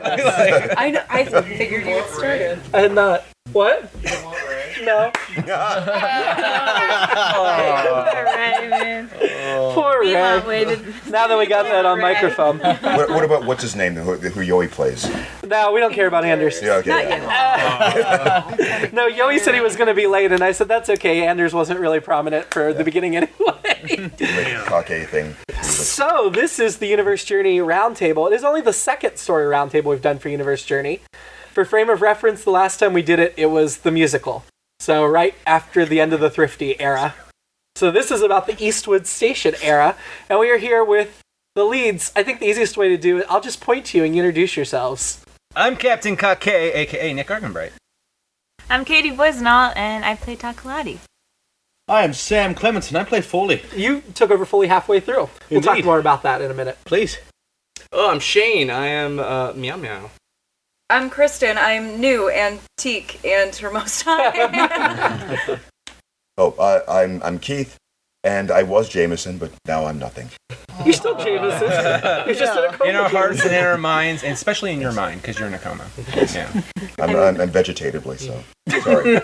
I figured you had started. And what? No. Poor Ray. Now that we got that on microphone. What about what's his name? Who Yohe plays? No, we don't care about Anders. Yeah, okay. Not yet. No, Yohe said he was going to be late, and I said that's okay. Anders wasn't really prominent for the beginning anyway. Cockay thing. So this is the Universe Journey Roundtable. It is only the second story roundtable we've done for Universe Journey. For frame of reference, the last time we did it, it was the musical. So right after the end of the Thrifty era. So this is about the Eastwood Station era, and we are here with the leads. I think the easiest way to do it, I'll just point to you and you introduce yourselves. I'm Captain Cockay, a.k.a. Nick Arganbright. I'm Katie Boissoneault, and I play Takalati. I am Sam Clements, and I play Foley. You took over Foley halfway through. We'll Indeed. talk more about that in a minute. Please. Oh, I'm Shane. I am Meow Meow. I'm Kristin. I'm new, antique, and Hermosa. I'm Keith, and I was Jameson, but now I'm nothing. You're still Jameson. You're just in a coma. In our hearts and in our minds, and especially in your mind, because you're in a coma. Yeah. I'm vegetatively, so sorry.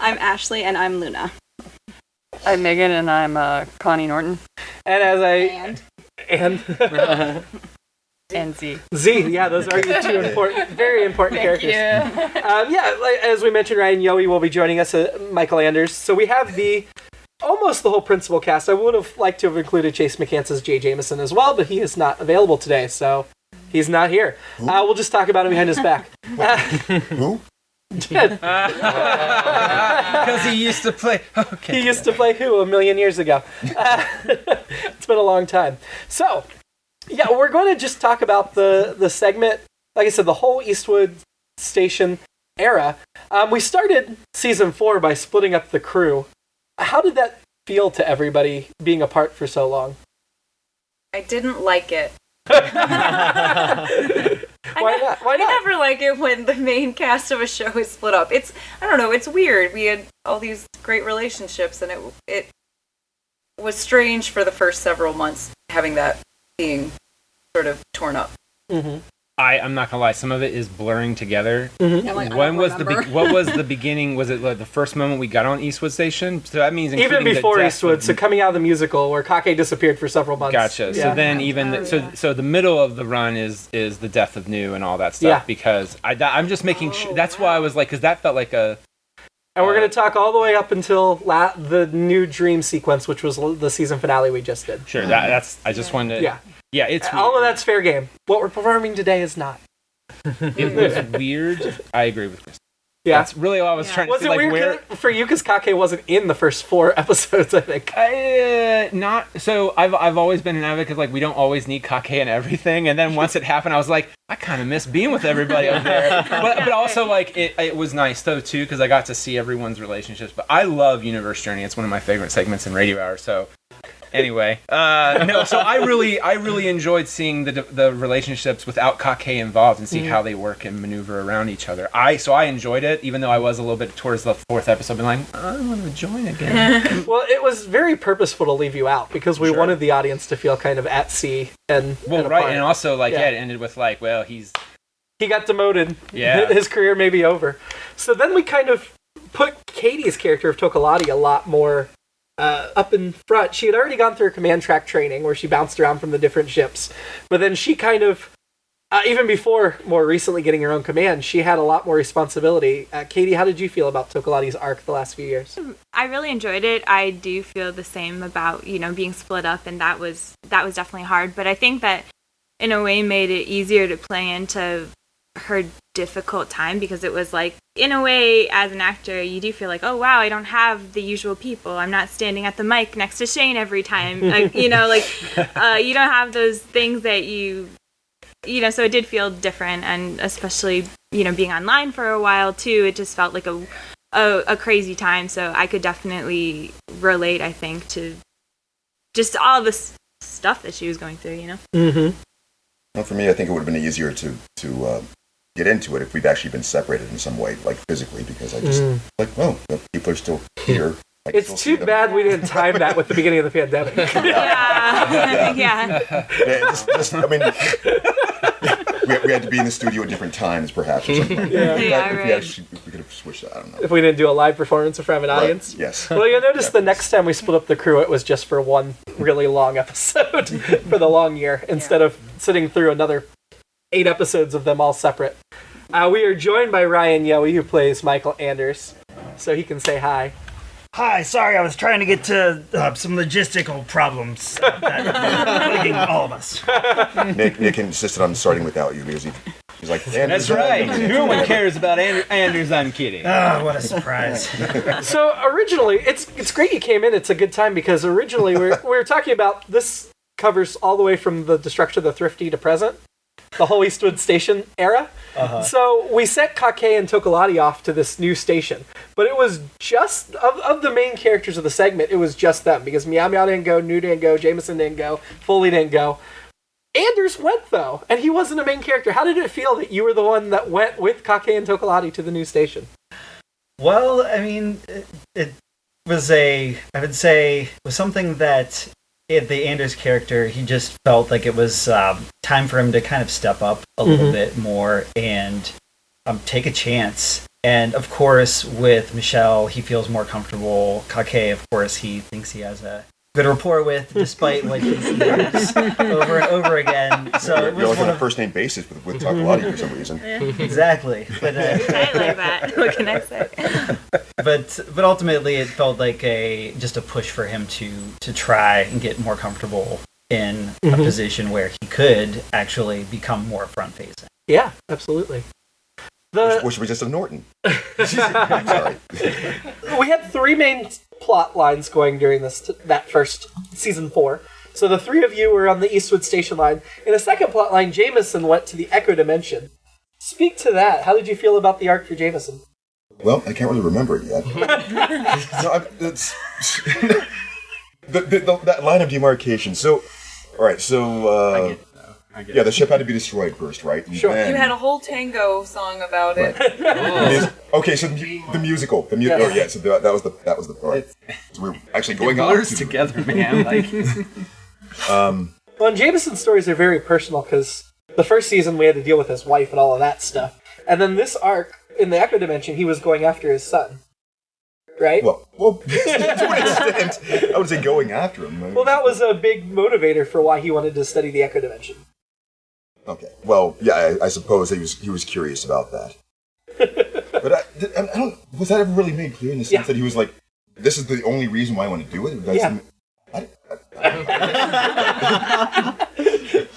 I'm Ashley, and I'm Luna. I'm Megan, and I'm Connie Norton. And as And Z. Z, yeah, those are your two important, very important characters. Like, as we mentioned, Ryan Yohe will be joining us, Michael Anders. So we have almost the whole principal cast. I would have liked to have included Chase McCants as Jay Jameson as well, but he is not available today, so he's not here. We'll just talk about him behind his back. Who? Because he used to play... Okay. He used to play Who a million years ago. It's been a long time. So... yeah, we're going to just talk about the segment, like I said, the whole Eastwood Station era. We started season 4 by splitting up the crew. How did that feel to everybody being apart for so long? I didn't like it. Why not? I never like it when the main cast of a show is split up. I don't know, it's weird. We had all these great relationships, and it was strange for the first several months having that being sort of torn up. Mm-hmm. I'm not gonna lie, some of it is blurring together. Mm-hmm. When was what was the beginning? Was it like the first moment we got on Eastwood Station? So that means even before Eastwood. So coming out of the musical, where Cockay disappeared for several months. Gotcha. Yeah. So then so the middle of the run is the death of New and all that stuff. Yeah. Because I'm just making sure. That's why I was like, because that felt like a. And we're going to talk all the way up until the new dream sequence, which was the season finale we just did. Sure. That's. I just wanted to. Yeah. Yeah, it's weird. All of that's fair game. What we're performing today is not. It was weird. I agree with Chris. Yeah. That's really all I was trying to was say. Was it weird for you because Kake wasn't in the first 4 episodes, I think? Not so. I've always been an advocate, like, we don't always need Kake in everything. And then once it happened, I was like, I kind of miss being with everybody up there. But also, like, it was nice, though, too, because I got to see everyone's relationships. But I love Universe Journey. It's one of my favorite segments in Radio Hour, so... Anyway, so I really enjoyed seeing the relationships without Kake involved and see how they work and maneuver around each other. So I enjoyed it, even though I was a little bit towards the 4th episode, being like, I want to join again. Well, it was very purposeful to leave you out because we wanted the audience to feel kind of at sea and right, and also it ended with like, well, he got demoted. Yeah, his career may be over. So then we kind of put Katie's character of Tokolati a lot more. Up in front. She had already gone through command track training where she bounced around from the different ships, but then she kind of even before more recently getting her own command, she had a lot more responsibility. Katie, how did you feel about Tokolati's arc the last few years? I really enjoyed it. I do feel the same about being split up, and that was definitely hard, but I think that in a way made it easier to play into her difficult time, because it was like, in a way, as an actor, you do feel like, oh wow, I don't have the usual people. I'm not standing at the mic next to Shane every time. You don't have those things that so it did feel different, and especially being online for a while too, it just felt like a crazy time. So I could definitely relate, I think, to just all the stuff that she was going through. Mm-hmm. Well, for me, I think it would have been easier to get into it if we'd actually been separated in some way, like physically, because I just people are still here. It's too bad we didn't time that with the beginning of the pandemic. Yeah. I mean, we had to be in the studio at different times, perhaps, or something like that. If we could have switched that, I don't know. If we didn't do a live performance in front of an audience? Yes. Well, you'll notice the next time we split up the crew, it was just for one really long episode for the long year, instead of sitting through another 8 episodes of them all separate. We are joined by Ryan Yohe, who plays Michael Anders, so he can say hi. Hi, sorry, I was trying to get to some logistical problems that plaguing all of us. Nick insisted on starting without you because he's like, that's right. No one cares about Anders. I'm kidding. Oh, what a surprise. So originally, it's great you came in. It's a good time because originally we were talking about this covers all the way from the destruction of the Thrifty to present, the whole Eastwood station era. So we sent Kake and Tokolati off to this new station, but it was just of the main characters of the segment. It was just them because Meow Meow didn't go, New didn't go, Jameson didn't go, Foley didn't go. Anders went though, and he wasn't a main character. How did it feel that you were the one that went with Kake and Tokolati to the new station? Well, I mean, it was I would say, was something that the Anders character, he just felt like it was time for him to kind of step up a little bit more and take a chance. And of course, with Michelle, he feels more comfortable. Kake, of course, he thinks he has a good rapport with, despite what he hears over and over again. So it was you're like on a first name basis with Tokolati for some reason. Exactly. But I like that. What can I say? But ultimately, it felt like just a push for him to try and get more comfortable in a position where he could actually become more front facing. Yeah, absolutely. Which was just a Norton. Sorry. We had 3 main plot lines going during that first season 4. So the 3 of you were on the Eastwood station line. In a second plot line, Jameson went to the Echo Dimension. Speak to that. How did you feel about the arc for Jameson? Well, I can't really remember it yet. That line of demarcation. So, all right. So, yeah, the ship had to be destroyed first, right? Sure. Then, You had a whole tango song about it. Okay, so the musical. So that was the part. So we were actually going on together, man. Well, and Jameson's stories are very personal because the first season we had to deal with his wife and all of that stuff, and then this arc in the Echo Dimension, he was going after his son. Right? Well, to an extent, I would say going after him. Well, that was a big motivator for why he wanted to study the Echo Dimension. Okay. Well, yeah, I suppose he was curious about that. But I don't. Was that ever really made clear in the sense that he was like, "This is the only reason why I want to do it"?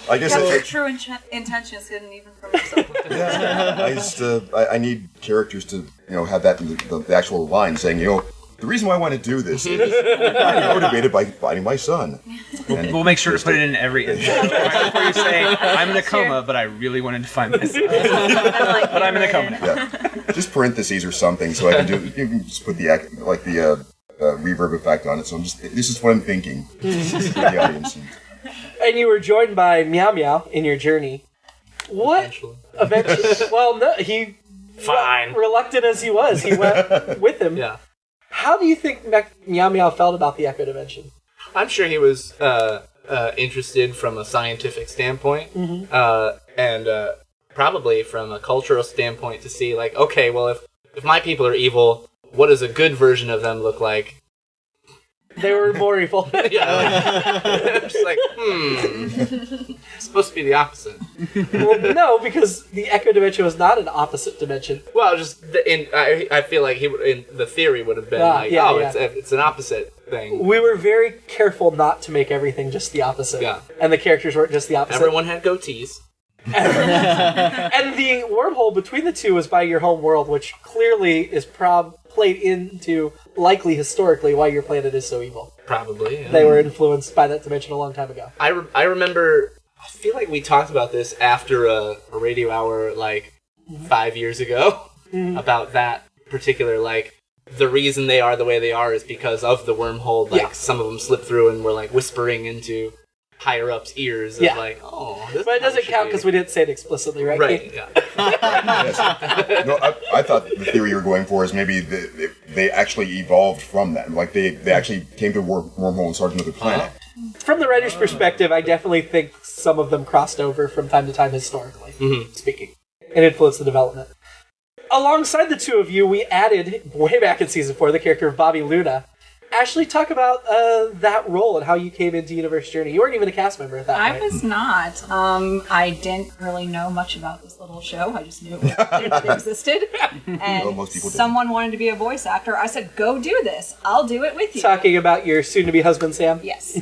I guess your true intentions hidden even from yourself. Yeah, I need characters to have that the actual line saying the reason why I want to do this is I'm motivated by finding my son. We'll make sure to put it in every intro. Right before you say, I'm in a coma, but I really wanted to find my son. But I'm in a coma now. Yeah. Just parentheses or something so I can you can just put the reverb effect on it. So this is what I'm thinking for the audience. And you were joined by Meow Meow in your journey. What? Eventually. Well, no, he... Fine. Reluctant as he was, he went with him. Yeah. How do you think Meow Meow felt about the Echo Dimension? I'm sure he was interested from a scientific standpoint, and probably from a cultural standpoint to see, like, okay, well, if my people are evil, what does a good version of them look like? They were more evil. Yeah. Just like, it's supposed to be the opposite. Well, no, because the Echo Dimension was not an opposite dimension. Well, just I feel like in the theory would have been it's an opposite thing. We were very careful not to make everything just the opposite. Yeah. And the characters weren't just the opposite. Everyone had goatees. And the wormhole between the two was by your home world, which clearly is played into, likely historically, why your planet is so evil. Probably. Yeah. They were influenced by that dimension a long time ago. I remember, I feel like we talked about this after a radio hour, like, 5 years ago, about that particular, like, the reason they are the way they are is because of the wormhole. Like, some of them slip through and were, like, whispering into higher-ups' ears of, like, oh, this But it doesn't count because we didn't say it explicitly, right? Right, yeah. Yes. No, I thought the theory you were going for is maybe they actually evolved from that. Like, they actually came to wormhole and started another planet. From the writer's perspective, I definitely think some of them crossed over from time to time historically. speaking, and influenced the development. Alongside the two of you, we added, way back in season 4, the character of Bobby Luna. Ashley, talk about that role and how you came into Universe Journey. You weren't even a cast member at that point. I was not. I didn't really know much about this little show. I just knew it existed. And most people someone wanted to be a voice actor. I said, go do this. I'll do it with you. Talking about your soon-to-be husband, Sam? Yes.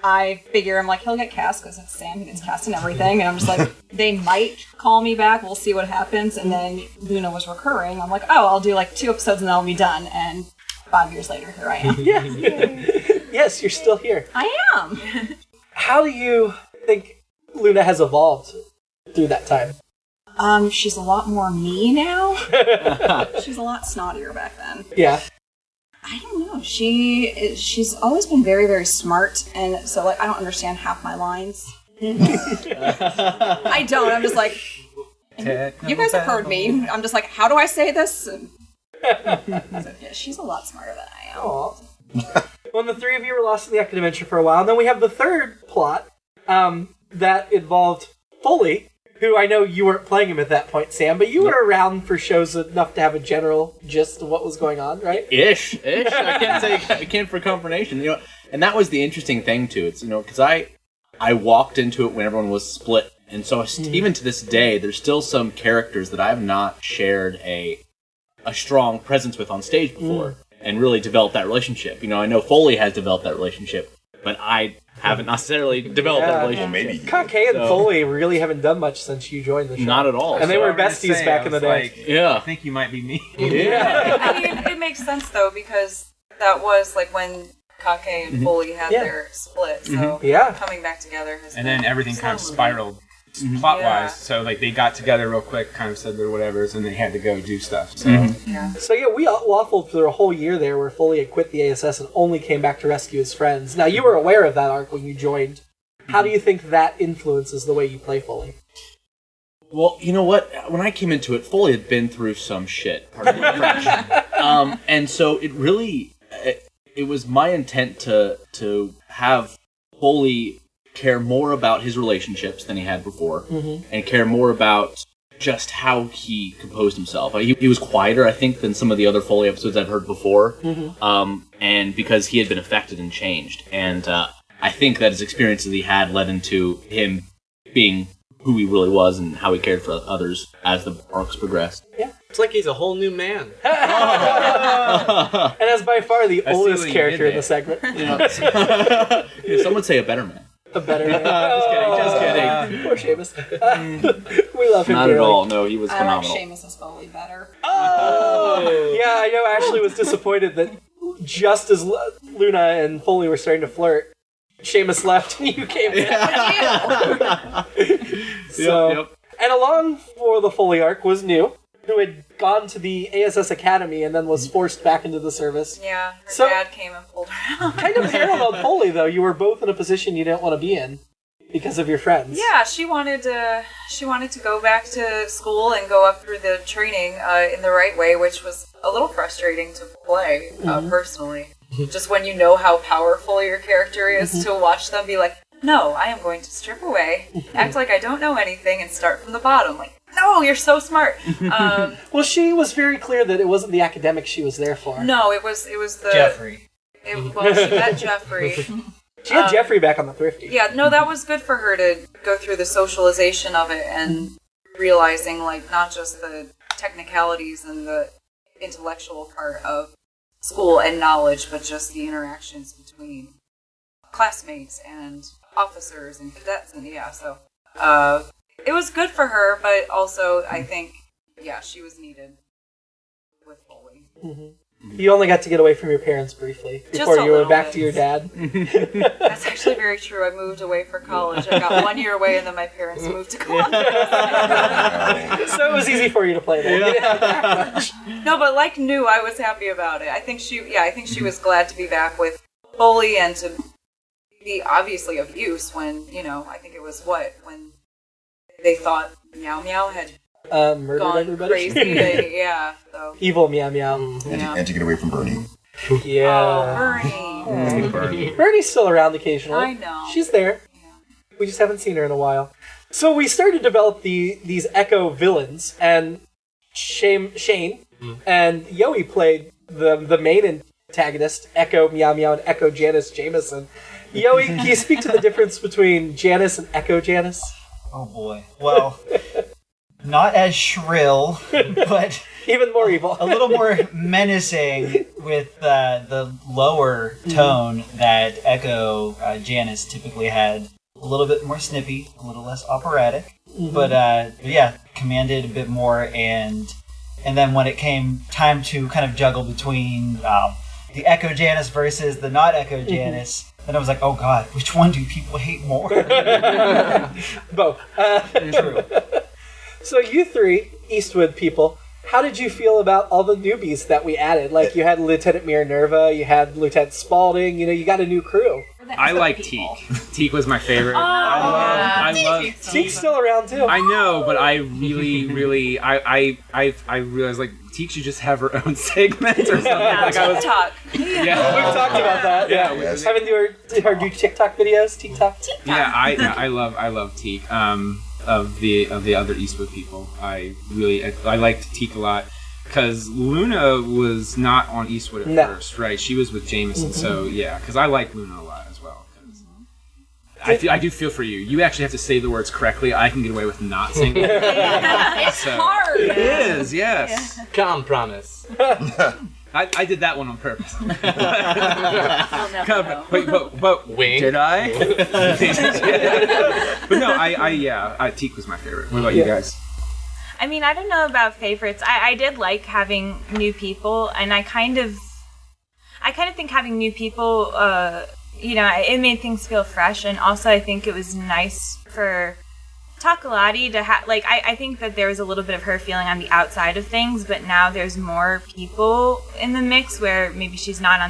I figure, I'm like, he'll get cast because it's Sam. He gets cast in everything. And I'm just like, they might call me back. We'll see what happens. And then Luna was recurring. I'm like, oh, I'll do like 2 episodes and I'll be done. And 5 years later, here I am. Yes, you're still here. I am. How do you think Luna has evolved through that time? She's a lot more me now. She's a lot snottier back then. Yeah. I don't know. She's always been very, very smart, and so like I don't understand half my lines. I don't. I'm just like, you guys have heard me. I'm just like, how do I say this? And, so, yeah, she's a lot smarter than I am. Aww. Well, the 3 of you were lost in the academia for a while. And then we have the third plot that involved Foley, who I know you weren't playing him at that point, Sam, but you were around for shows enough to have a general gist of what was going on, right? Ish. I can't for confirmation. And that was the interesting thing too. It's because I walked into it when everyone was split, and so even to this day, there's still some characters that I have not shared a strong presence with on stage before, and really developed that relationship. I know Foley has developed that relationship, but I haven't necessarily developed that relationship. Well, maybe. Kake and Foley really haven't done much since you joined the show. Not at all. And they were besties back in the day. I think you might be me. Yeah. I mean, it makes sense though because that was like when Kake and Foley had their split. So coming back together has and then everything kind of spiraled plot-wise. So like they got together real quick, kind of said their whatevers, and they had to go do stuff. So So we waffled for a whole year there where Foley had quit the ASS and only came back to rescue his friends. Now, you were aware of that arc when you joined. How do you think that influences the way you play Foley? Well, you know what? When I came into it, Foley had been through some shit. Pardon my French. And so it really... It was my intent to have Foley care more about his relationships than he had before, and care more about just how he composed himself. He was quieter, I think, than some of the other Foley episodes I've heard before, and because he had been affected and changed. And I think that his experiences he had led into him being who he really was and how he cared for others as the arcs progressed. Yeah. It's like he's a whole new man. And as by far the oldest character in the segment. Some would say a better man. A better man. Just kidding. Poor Seamus. We love him Not dearly. at all. No, he was I phenomenal. like Seamus' Foley better. Oh! Yeah, I know Ashley was disappointed that just as Luna and Foley were starting to flirt, Seamus left and you came in. And along for the Foley arc was New, who had gone to the ASS Academy and then was forced back into the service. Yeah, her dad came and pulled her out. Kind of paralleled Foley, though. You were both in a position you didn't want to be in because of your friends. Yeah, she wanted to go back to school and go up through the training in the right way, which was a little frustrating to play personally. Just when you know how powerful your character is, to watch them be like, no, I am going to strip away, act like I don't know anything, and start from the bottom. Like, no, you're so smart. Well, she was very clear that it wasn't the academics she was there for. No, it was the Jeffrey. She met Jeffrey. She had Jeffrey back on the Thrifty. Yeah, no, that was good for her to go through the socialization of it and realizing, like, not just the technicalities and the intellectual part of school and knowledge, but just the interactions between classmates and officers and cadets, and so it was good for her, but also I think she was needed with Foley. You only got to get away from your parents briefly before you were back to your dad. That's actually very true. I moved away for college. I got 1 year away, and then my parents moved to Columbus. So it was easy for you to play that. No, but like New, I was happy about it. I think she was glad to be back with Foley and to be obviously of use when, I think it was when they thought Meow Meow had murdered gone everybody. crazy. So. Evil Meow Meow. And to get away from Bernie. Yeah. Oh, Bernie. Bernie's still around occasionally. I know. She's there. Yeah. We just haven't seen her in a while. So we started to develop these Echo villains, and Shane and Yohe played the main antagonist, Echo Meow Meow and Echo Janice Jameson. Yohe, can you speak to the difference between Janice and Echo Janice? Oh boy. Well, not as shrill, but even more evil. A little more menacing with the lower tone that Echo Janice typically had. A little bit more snippy, a little less operatic, but yeah, commanded a bit more. And then when it came time to kind of juggle between the Echo Janice versus the not Echo Janice, then I was like, oh god, which one do people hate more? Both. True. So you three, Eastwood people, how did you feel about all the newbies that we added? Like, you had Lieutenant Minerva, you had Lieutenant Spaulding, you got a new crew. I like Teak. Teak was my favorite. I love Teak's still around too. I know, but I really, I realized, like, Teak should just have her own segment or something. Like, I was TikTok. Yeah, we've talked about that. Yeah, Yes. having her do TikTok videos, TikTok. Yeah, I love Teak. Of the other Eastwood people, I liked Teak a lot because Luna was not on Eastwood at first, right? She was with Jameson, so yeah, because I like Luna a lot as well. I do feel for you. You actually have to say the words correctly. I can get away with not saying it. It's hard. It is, yes. Calm promise. I did that one on purpose. We'll never know. Wait, but Wink. did I? But no, Teak was my favorite. What about you guys? I mean, I don't know about favorites. I did like having new people, and I kind of think having new people, it made things feel fresh, and also I think it was nice for Takalati to have, like, I think that there was a little bit of her feeling on the outside of things, but now there's more people in the mix where maybe she's not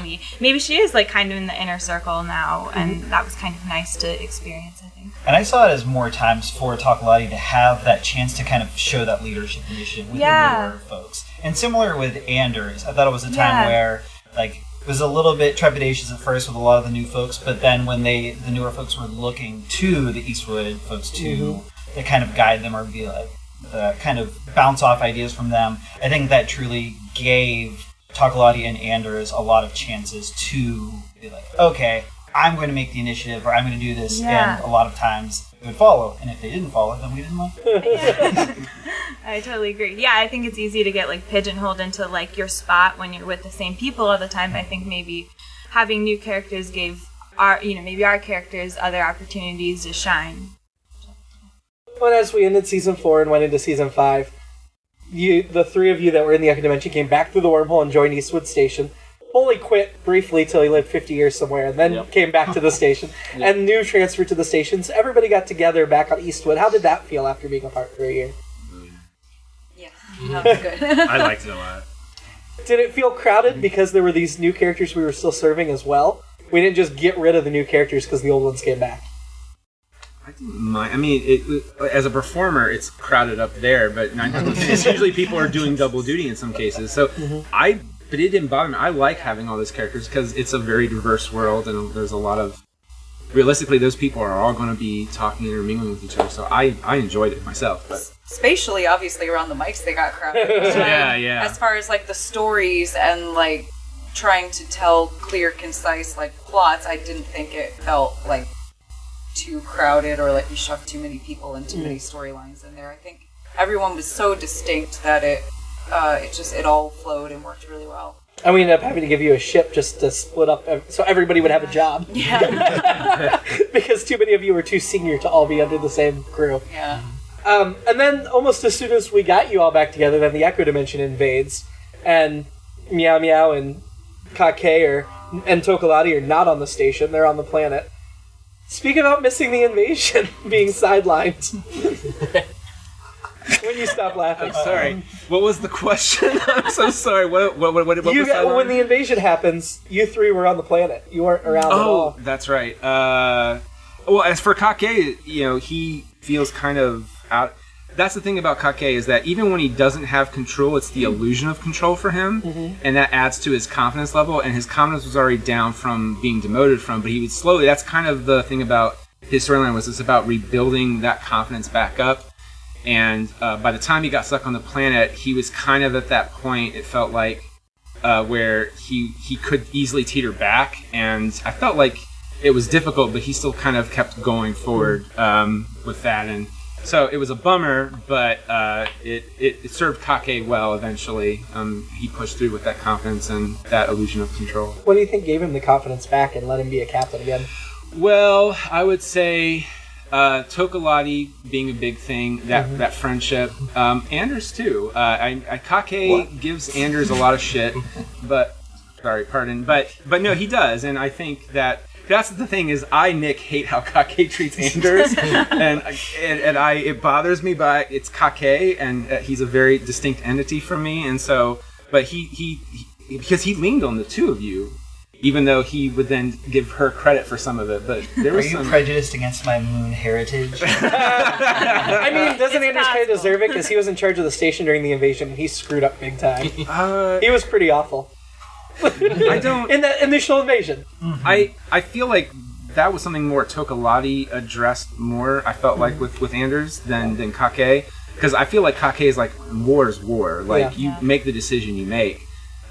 maybe she is, like, kind of in the inner circle now, and that was kind of nice to experience, I think. And I saw it as more times for Takalati to have that chance to kind of show that leadership initiative with the newer folks. And similar with Anders, I thought it was a time where, like, it was a little bit trepidatious at first with a lot of the new folks, but then when the newer folks were looking to the Eastwood folks to kind of guide them or be like, kind of bounce off ideas from them, I think that truly gave Takalati and Anders a lot of chances to be like, okay, I'm going to make the initiative, or I'm going to do this, and a lot of times it would follow, and if they didn't follow, then we didn't like it. I totally agree. Yeah, I think it's easy to get, like, pigeonholed into, like, your spot when you're with the same people all the time. I think maybe having new characters gave our characters other opportunities to shine. Well, as we ended season 4 and went into season 5, the three of you that were in the Echo Dimension came back through the wormhole and joined Eastwood Station. Only quit briefly till he lived 50 years somewhere, and then came back to the station. And New transferred to the station, so everybody got together back on Eastwood. How did that feel after being apart for a year? Yeah, that was good. I liked it a lot. Did it feel crowded because there were these new characters we were still serving as well? We didn't just get rid of the new characters because the old ones came back. I didn't mind. I mean, as a performer, it's crowded up there, but it's usually people are doing double duty in some cases. So but it didn't bother me. I like having all those characters because it's a very diverse world, and there's a lot of. Realistically, those people are all going to be talking and intermingling with each other. So I enjoyed it myself. But spatially, obviously, around the mics, they got crowded. Yeah. As far as, like, the stories and, like, trying to tell clear, concise, like, plots, I didn't think it felt like too crowded or like we shoved too many people and too many storylines in there. I think everyone was so distinct that it all flowed and worked really well. And we ended up having to give you a ship just to split up so everybody would have a job. Yeah. Because too many of you were too senior to all be under the same crew. Yeah. And then almost as soon as we got you all back together, then the Echo Dimension invades, and Meow Meow and Kake and Takalati are not on the station, they're on the planet. Speak about missing the invasion, being sidelined. When you stop laughing. I'm sorry. What was the question? I'm so sorry. What was that? When the invasion happens, you three were on the planet. You weren't around at all. Oh, that's right. Well, as for Kake, he feels kind of out. That's the thing about Kake is that even when he doesn't have control, it's the illusion of control for him, and that adds to his confidence level. And his confidence was already down from being demoted from, but he would slowly. That's kind of the thing about his storyline was about rebuilding that confidence back up. And by the time he got stuck on the planet, he was kind of at that point, it felt like, where he could easily teeter back. And I felt like it was difficult, but he still kind of kept going forward with that. And so it was a bummer, but it served Kake well eventually. He pushed through with that confidence and that illusion of control. What do you think gave him the confidence back and let him be a captain again? Well, I would say Tokolati being a big thing, that friendship. Anders too. Kake gives Anders a lot of shit, but no, he does, and I think that's the thing is Nick hate how Kake treats Anders, and it bothers me, but it's Kake, and he's a very distinct entity from me, and so, but he because he leaned on the two of you. Even though he would then give her credit for some of it, but there was Are you prejudiced against my moon heritage? I mean, doesn't Anders kind of deserve it because he was in charge of the station during the invasion and he screwed up big time. He was pretty awful. I don't in that initial invasion. I feel like that was something more Tokolati addressed more. I felt like with Anders than Kake, because I feel like Kake is like war is war. Like you make the decision you make.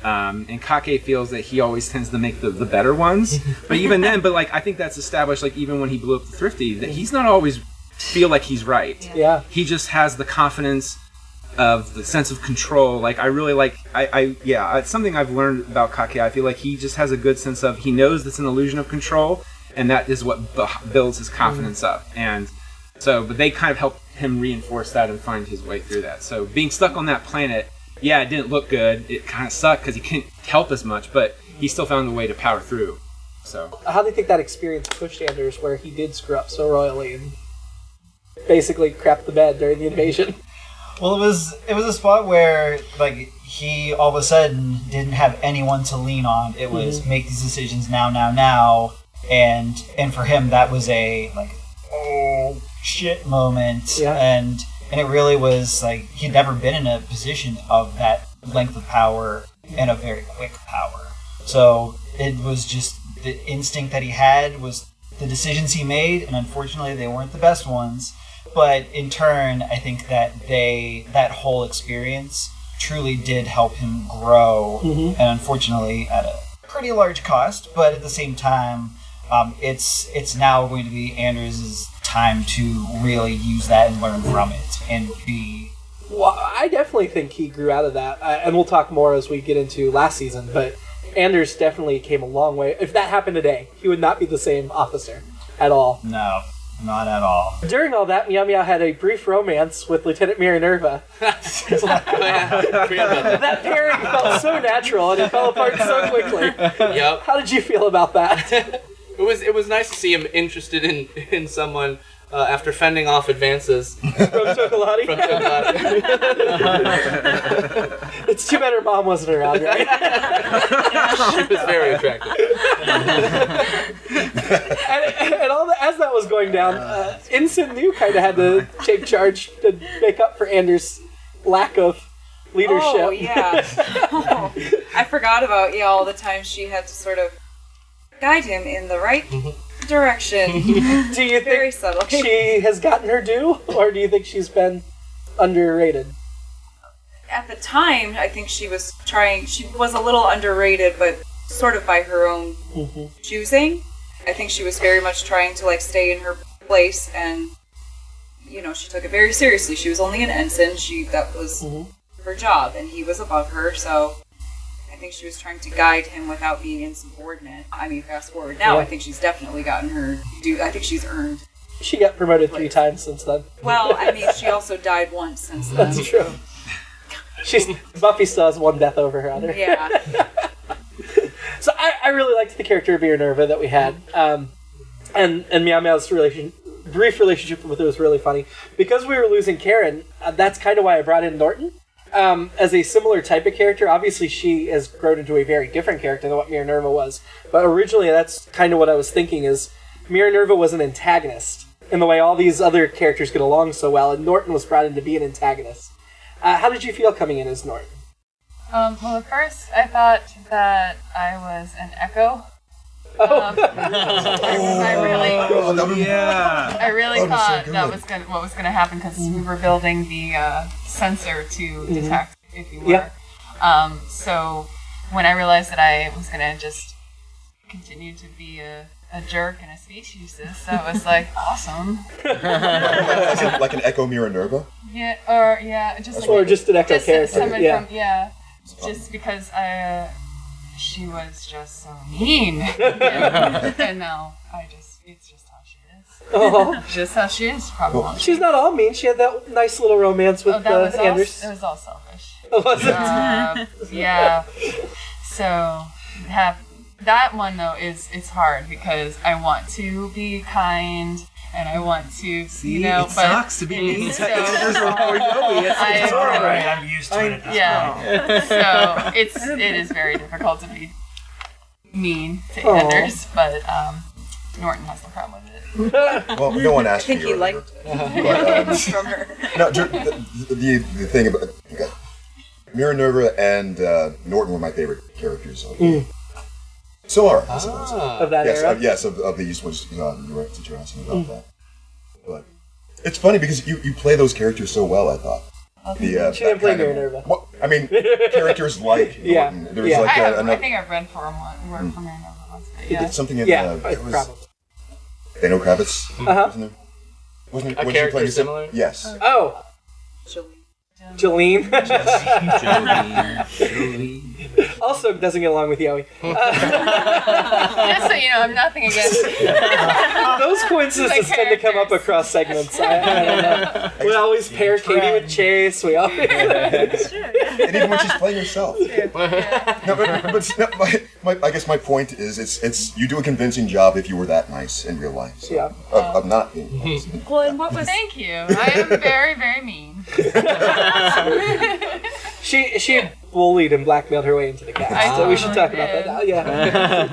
And Kake feels that he always tends to make the better ones, but even then, like I think that's established. Like even when he blew up the Thrifty, that he's not always feel like he's right. Yeah, he just has the confidence of the sense of control. Like I really like. It's something I've learned about Kake. I feel like he just has a good sense of he knows it's an illusion of control, and that is what builds his confidence up. And so, but they kind of help him reinforce that and find his way through that. So being stuck on that planet. Yeah, it didn't look good. It kind of sucked because he couldn't help as much, but he still found a way to power through. So, how do you think that experience pushed Anders, where he did screw up so royally and basically crapped the bed during the invasion? Well, it was a spot where like he all of a sudden didn't have anyone to lean on. It was make these decisions now, and for him that was a like oh shit moment, and it really was like he'd never been in a position of that length of power and a very quick power. So it was just the instinct that he had was the decisions he made, and unfortunately they weren't the best ones. But in turn, I think that that whole experience truly did help him grow, and unfortunately at a pretty large cost. But at the same time, it's now going to be Anders' time to really use that and learn from it and be. Well, I definitely think he grew out of that, and we'll talk more as we get into last season. But Anders definitely came a long way. If that happened today, he would not be the same officer at all. No. Not at all. During all that, Meow Meow had a brief romance with Lieutenant Minerva. That pairing felt so natural, and it fell apart so quickly. Yep. How did you feel about that? It was nice to see him interested in someone after fending off advances from Tokolati. It's too bad her mom wasn't around, right? She was very attractive. and all as that was going down, Ensign New kind of had to take charge to make up for Anders' lack of leadership. Oh, yeah. I forgot about all the time she had to sort of guide him in the right direction. Do you Very think subtle. she has gotten her due, or do you think she's been underrated? At the time, I think she was a little underrated, but sort of by her own choosing. I think she was very much trying to stay in her place, and she took it very seriously. She was only an ensign. That was her job, and he was above her, so I think she was trying to guide him without being insubordinate. I mean, fast forward now, I think she's definitely gotten her due. I think she's earned. She got promoted 3 times since then. Well, I mean, she also died once since then. That's true. Buffy still has 1 death over her on her. Yeah. So I really liked the character of Minerva that we had. And Meow Meow's brief relationship with her was really funny. Because we were losing Karen, that's kind of why I brought in Norton. As a similar type of character, obviously she has grown into a very different character than what Minerva was. But originally, that's kind of what I was thinking is Minerva was an antagonist in the way all these other characters get along so well, and Norton was brought in to be an antagonist. How did you feel coming in as Norton? Well, at first I thought that I was an Echo. I really Oh, that's so thought good. that was what was gonna happen because we were building the sensor to detect if you were. Yeah. So when I realized that I was gonna just continue to be a jerk and a speciesist, that was like awesome. like an Echo Minerva? Yeah, or just Or just an Echo character. Someone Yeah. from, just because she was just so mean, and now it's just how she is. Oh. Just how she is, probably. She's not all mean. She had that nice little romance with Anders. It was all selfish. Was it? Yeah. So that one though it's hard because I want to be kind and I want to but sucks to be mean. It's alright. I'm used to it. So it is very difficult to be mean to Anders, but Norton has no problem with it. Well, no one asked I think for he your liked But, from her. no, the thing about Minerva and Norton were my favorite characters. So are I suppose. Of that era? Yes, of the Eastwood since you're asking about that. But it's funny because you play those characters so well, I thought. She didn't play Minerva. Well, I mean, characters like Norton. There was like I think I've read for Minerva once. But it's something in probably. Dano Kravitz, wasn't there? A character similar? Yes. Oh. Jolene. Also doesn't get along with Yohe. Just so you know, I'm nothing against Those coincidences tend to come up across segments. I don't know. We always pair Katie with Chase. We always. And even when she's playing herself. No, but I guess my point is, it's you do a convincing job if you were that nice in real life. So, of not being nice. Well, and what was? Thank you. I am very, very mean. She bullied and blackmailed her way into the cast. So we should talk about that now. Yeah.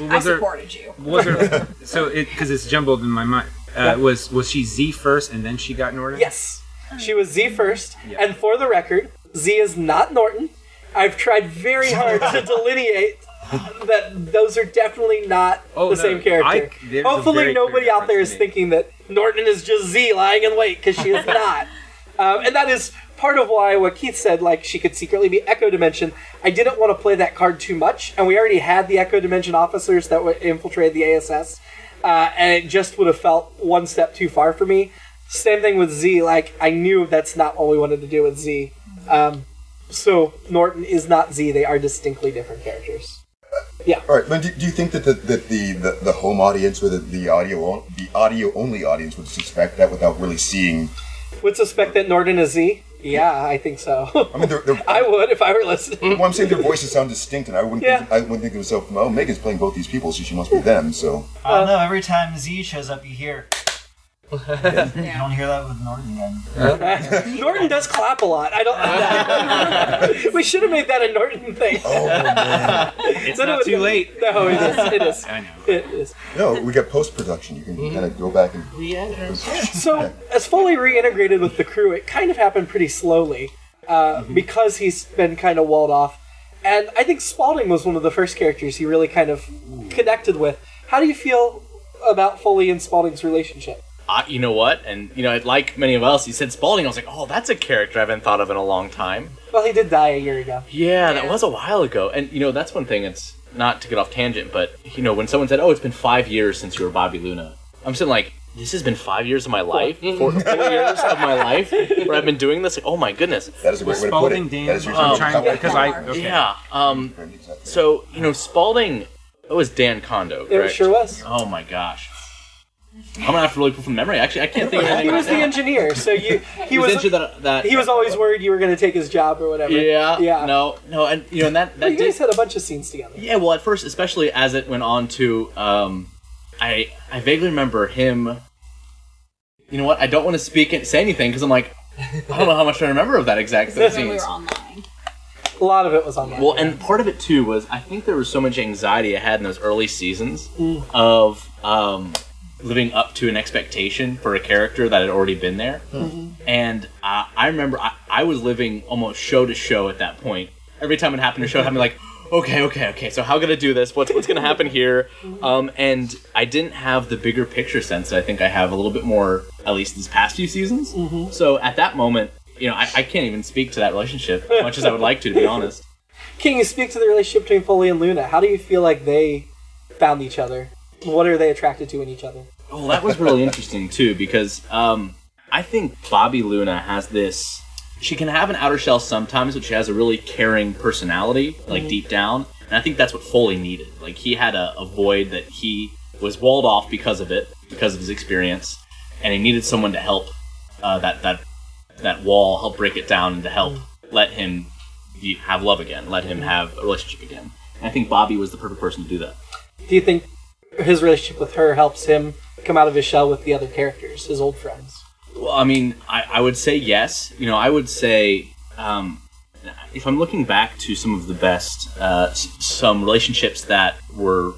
I supported you. Was there, so because it's jumbled in my mind. Was she Z first and then she got Norton? Yes. She was Z first, and for the record, Z is not Norton. I've tried very hard to delineate that those are definitely not the same character. Hopefully nobody out there is thinking that Norton is just Z lying in wait, because she is not. And that is part of why what Keith said, like she could secretly be Echo Dimension. I didn't want to play that card too much, and we already had the Echo Dimension officers that would infiltrate the ASS, and it just would have felt one step too far for me. Same thing with Z, like I knew that's not what we wanted to do with Z. So Norton is not Z, they are distinctly different characters. Yeah. All right, but do you think that the home audience or the audio only audience would suspect that without really seeing? Would suspect that Norton is Z? Yeah, I think so. I mean, I would if I were listening. Well, I'm saying their voices sound distinct, and I wouldn't think to myself, well, Megan's playing both these people, so she must be them. So I don't know. Every time Z shows up, you hear. You don't hear that with Norton then. Norton does clap a lot. I don't. We should have made that a Norton thing. Oh man, it's not too late. No, it is. It is. I know. It is. No, we got post production. You can kind of go back and. So, as fully reintegrated with the crew, it kind of happened pretty slowly because he's been kind of walled off. And I think Spaulding was one of the first characters he really kind of connected with. How do you feel about Foley and Spaulding's relationship? You know what? And, like many of us, you said Spaulding. I was like, oh, that's a character I haven't thought of in a long time. Well, he did die a year ago. Yeah, that was a while ago. And, that's one thing. It's not to get off tangent, but, when someone said, oh, it's been 5 years since you were Bobby Luna, I'm saying, like, this has been 5 years of my life? 4 years of my life where I've been doing this? Like, oh, my goodness. That is a great way to put it. That is usually Yeah. So, Spaulding, it was Dan Kondo, correct? It sure was. Oh, my gosh. I'm gonna have to really pull from memory. Actually, I can't think of anything. He was the engineer, so he was he was always worried you were going to take his job or whatever. Yeah. No, and and that you guys had a bunch of scenes together. Yeah, well, at first, especially as it went on to, I vaguely remember him. You know what? I don't want to say anything because I'm like, I don't know how much I remember of that exact scenes. We were online. A lot of it was online. Well, and part of it too was I think there was so much anxiety I had in those early seasons of living up to an expectation for a character that had already been there. And I remember I was living almost show to show at that point. Every time it happened to show, I'd be like, okay. So how gonna do this? What's gonna happen here? And I didn't have the bigger picture sense that I think I have a little bit more, at least these past few seasons. So at that moment, I can't even speak to that relationship as much as I would like to be honest. Can you speak to the relationship between Foley and Luna? How do you feel like they found each other? What are they attracted to in each other? Well, that was really interesting too, because I think Bobby Luna has this. She can have an outer shell sometimes, but she has a really caring personality, like deep down. And I think that's what Foley needed. Like he had a void that he was walled off because of it, because of his experience, and he needed someone to help that wall, help break it down, and to help let him have love again, let him have a relationship again. And I think Bobby was the perfect person to do that. Do you think his relationship with her helps him come out of his shell with the other characters, his old friends? Well, I mean, I would say yes. I would say, if I'm looking back to some of the best, some relationships that were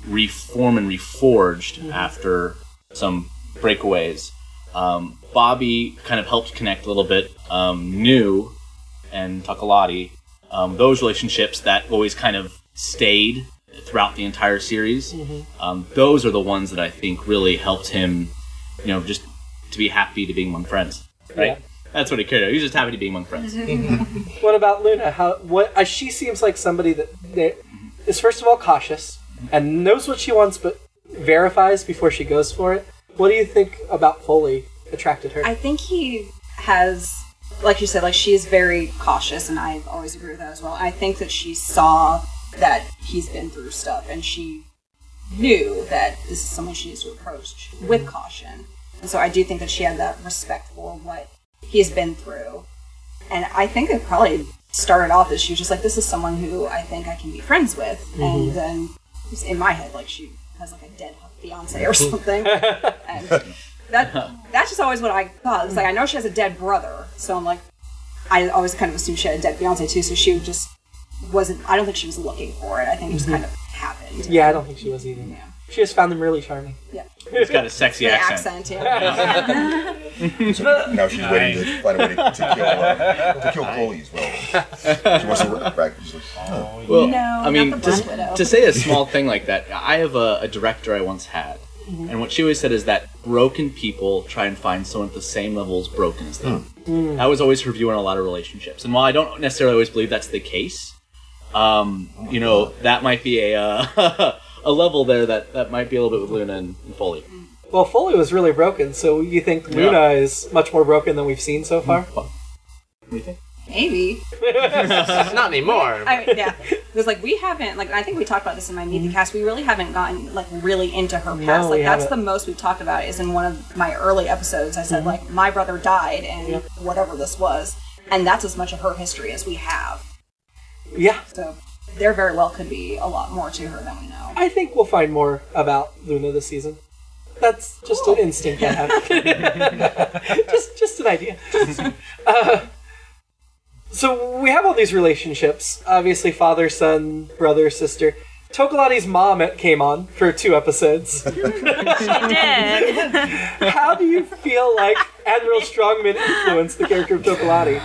reformed and reforged after some breakaways, Bobby kind of helped connect a little bit. New and Takalati, those relationships that always kind of stayed throughout the entire series, those are the ones that I think really helped him, just to be happy to be among friends, right? Yeah. That's what he cared about. He was just happy to be among friends. What about Luna? She seems like somebody that is first of all cautious and knows what she wants, but verifies before she goes for it. What do you think about Foley attracted her? I think he has, like you said, she is very cautious, and I always agree with that as well. I think that she saw that he's been through stuff, and she knew that this is someone she needs to approach with caution. And so I do think that she had that respect for what he's been through. And I think it probably started off as she was just like, this is someone who I think I can be friends with. And then in my head, she has a dead fiance or something. And that's just always what I thought. It's I know she has a dead brother, so I'm I always kind of assumed she had a dead fiance too, so she just wasn't, I don't think she was looking for it. I think it just kind of happened. Yeah, I don't think she was either. Yeah. She just found them really charming. Yeah. He's got a sexy accent. Yeah. So now she's waiting to find a way to kill Foley as well. She wants to work back. She's well, I mean, to say a small thing like that, I have a director I once had, and what she always said is that broken people try and find someone at the same level as broken as them. That was always her view on a lot of relationships. And while I don't necessarily always believe that's the case, that might be a level there that might be a little bit with Luna and Foley. Well, Foley was really broken, so you think Luna is much more broken than we've seen so far? What do you think? Maybe. Not anymore. Because we haven't, I think we talked about this in my Meet the Cast, we really haven't gotten really into her past. That's the most we've talked about is in one of my early episodes. I said my brother died and whatever this was, and that's as much of her history as we have. Yeah. So there very well could be a lot more to her than we know. I think we'll find more about Luna this season. That's just an instinct I have. just an idea. So we have all these relationships. Obviously, father, son, brother, sister. Tokolati's mom came on for 2 episodes. She did. How do you feel like Admiral Strongman influenced the character of Tokolati?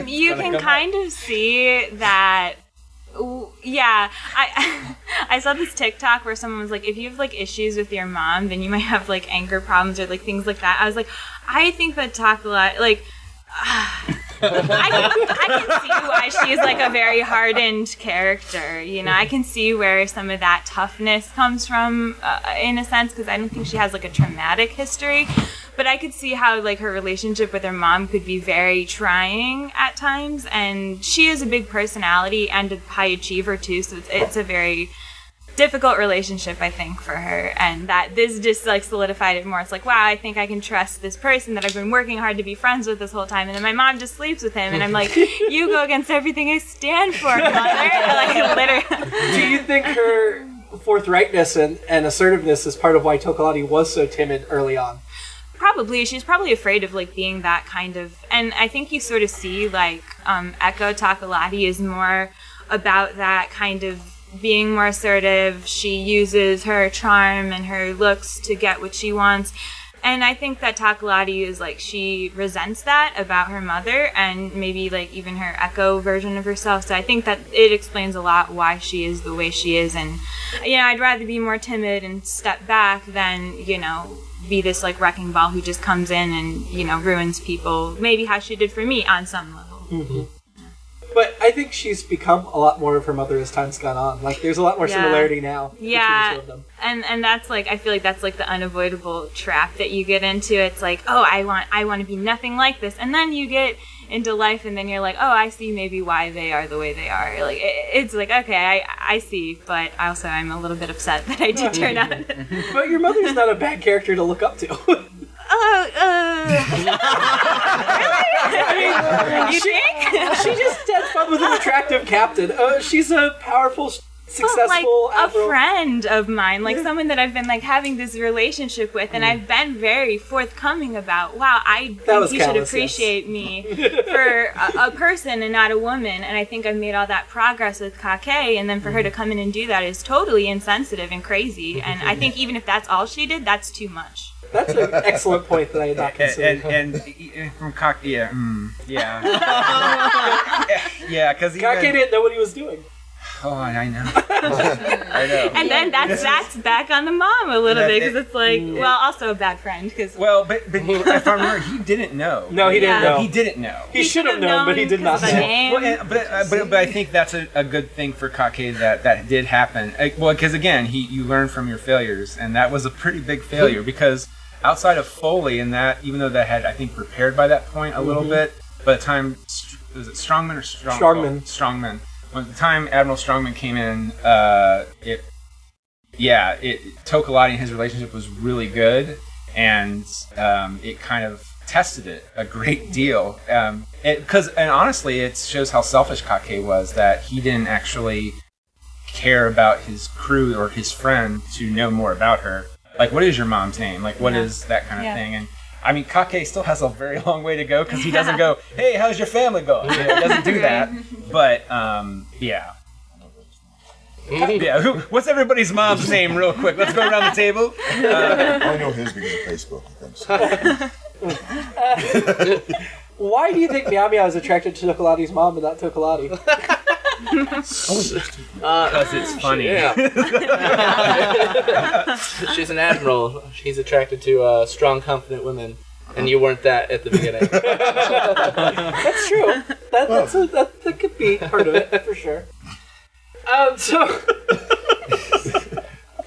You can kind of see that. Yeah, I saw this TikTok where someone was like, if you have issues with your mom, then you might have anger problems or things like that. I was like, I think that Tokolati I can see why she's a very hardened character. I can see where some of that toughness comes from, in a sense, because I don't think she has a traumatic history. But I could see how her relationship with her mom could be very trying at times, and she is a big personality and a high achiever too. So it's a very difficult relationship, I think, for her, and that this just solidified it more. It's wow, I think I can trust this person that I've been working hard to be friends with this whole time, and then my mom just sleeps with him, and I'm you go against everything I stand for, mother. Literally. Do you think her forthrightness and assertiveness is part of why Tokolati was so timid early on? Probably. She's probably afraid of being that kind of, and I think you sort of see Echo Tokolati is more about that kind of being more assertive. She uses her charm and her looks to get what she wants. And I think that Takalati is like, she resents that about her mother and maybe like even her Echo version of herself. So I think that it explains a lot why she is the way she is. And, I'd rather be more timid and step back than, be this like wrecking ball who just comes in and, ruins people. Maybe how she did for me on some level. Mm-hmm. But I think she's become a lot more of her mother as time's gone on. Like, there's a lot more similarity now. Yeah, and that's like, I feel like that's like the unavoidable trap that you get into. It's like, oh, I want to be nothing like this, and then you get into life, and then you're like, oh, I see maybe why they are the way they are. Like, it's like, okay, I see, but also I'm a little bit upset that I did turn out. But your mother's not a bad character to look up to. Really? I mean, you think? She just had fun with an attractive captain. She's a powerful, successful a friend of mine, like someone that I've been like having this relationship with, and I've been very forthcoming about. Wow, I think you should appreciate me for a person and not a woman. And I think I've made all that progress with Kake, and then for her to come in and do that is totally insensitive and crazy. And I think even if that's all she did, that's too much. That's an excellent point that I had not considered. And from Kake, yeah, because Kake didn't know what he was doing. Oh, I know. I know. And then that's back on the mom a little bit, because it's like, well, also a bad friend. Cause but if I remember, he didn't know. No, he didn't know. He didn't know. He should have known, but he did not know. But I think that's a good thing for Kake that did happen. Well, because again, you learn from your failures, and that was a pretty big failure because outside of Foley and that, even though that had, I think, prepared by that point a little bit, by the time, was it Strongman or Strongman? Strongman. When the time Admiral Strongman came in, Tokolati and his relationship was really good, and it kind of tested it a great deal. And honestly, it shows how selfish Kake was, that he didn't actually care about his crew or his friend to know more about her. Like, what is your mom's name? Like, what is that kind of thing? And I mean, Kake still has a very long way to go because he doesn't go, hey, how's your family going? He doesn't do that. But, yeah. What's everybody's mom's name real quick? Let's go around the table. I know his because of Facebook, I think. Why do you think Meow Meow is attracted to Tokolati's mom and not Tokolati? Because it's funny. Yeah. She's an admiral. She's attracted to strong, confident women, and you weren't that at the beginning. That's true. That could be part of it for sure. So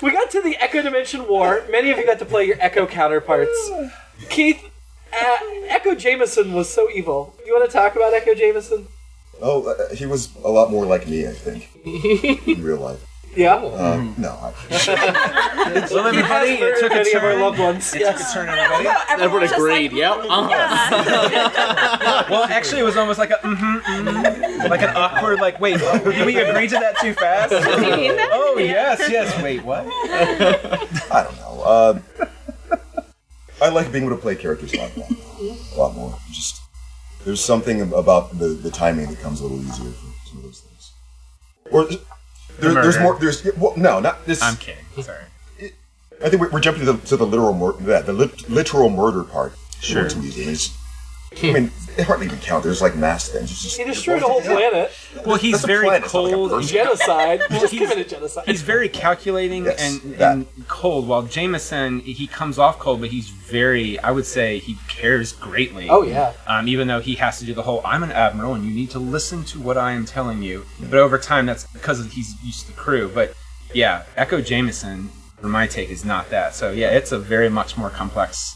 we got to the Echo Dimension War. Many of you got to play your Echo counterparts. Keith, Echo Jameson was so evil. You want to talk about Echo Jameson? Oh, he was a lot more like me, I think, in real life. Yeah? No. Well, everybody, it took a turn. Of our loved ones. It took a turn, everybody. Everyone agreed, yep. Well, actually, it was almost like like an awkward, like, wait, did we agree to that too fast? Oh, yes, wait, what? I don't know. I like being able to play characters like that a lot more. Just, there's something about the timing that comes a little easier for some of those things. Or there's more. No, not this. I'm kidding. Sorry. I think we're jumping to the literal murder part. Sure. It's easy. I mean, they hardly even count. There's like mass things. He destroyed a whole planet. Well, he's very cold. Genocide. He committed genocide. He's very calculating and cold. While Jameson, he comes off cold, but he's very, I would say, he cares greatly. Oh, yeah. Even though he has to do the whole, I'm an admiral and you need to listen to what I am telling you. But over time, that's because he's used to the crew. But yeah, Echo Jameson, for my take, is not that. So yeah, it's a very much more complex,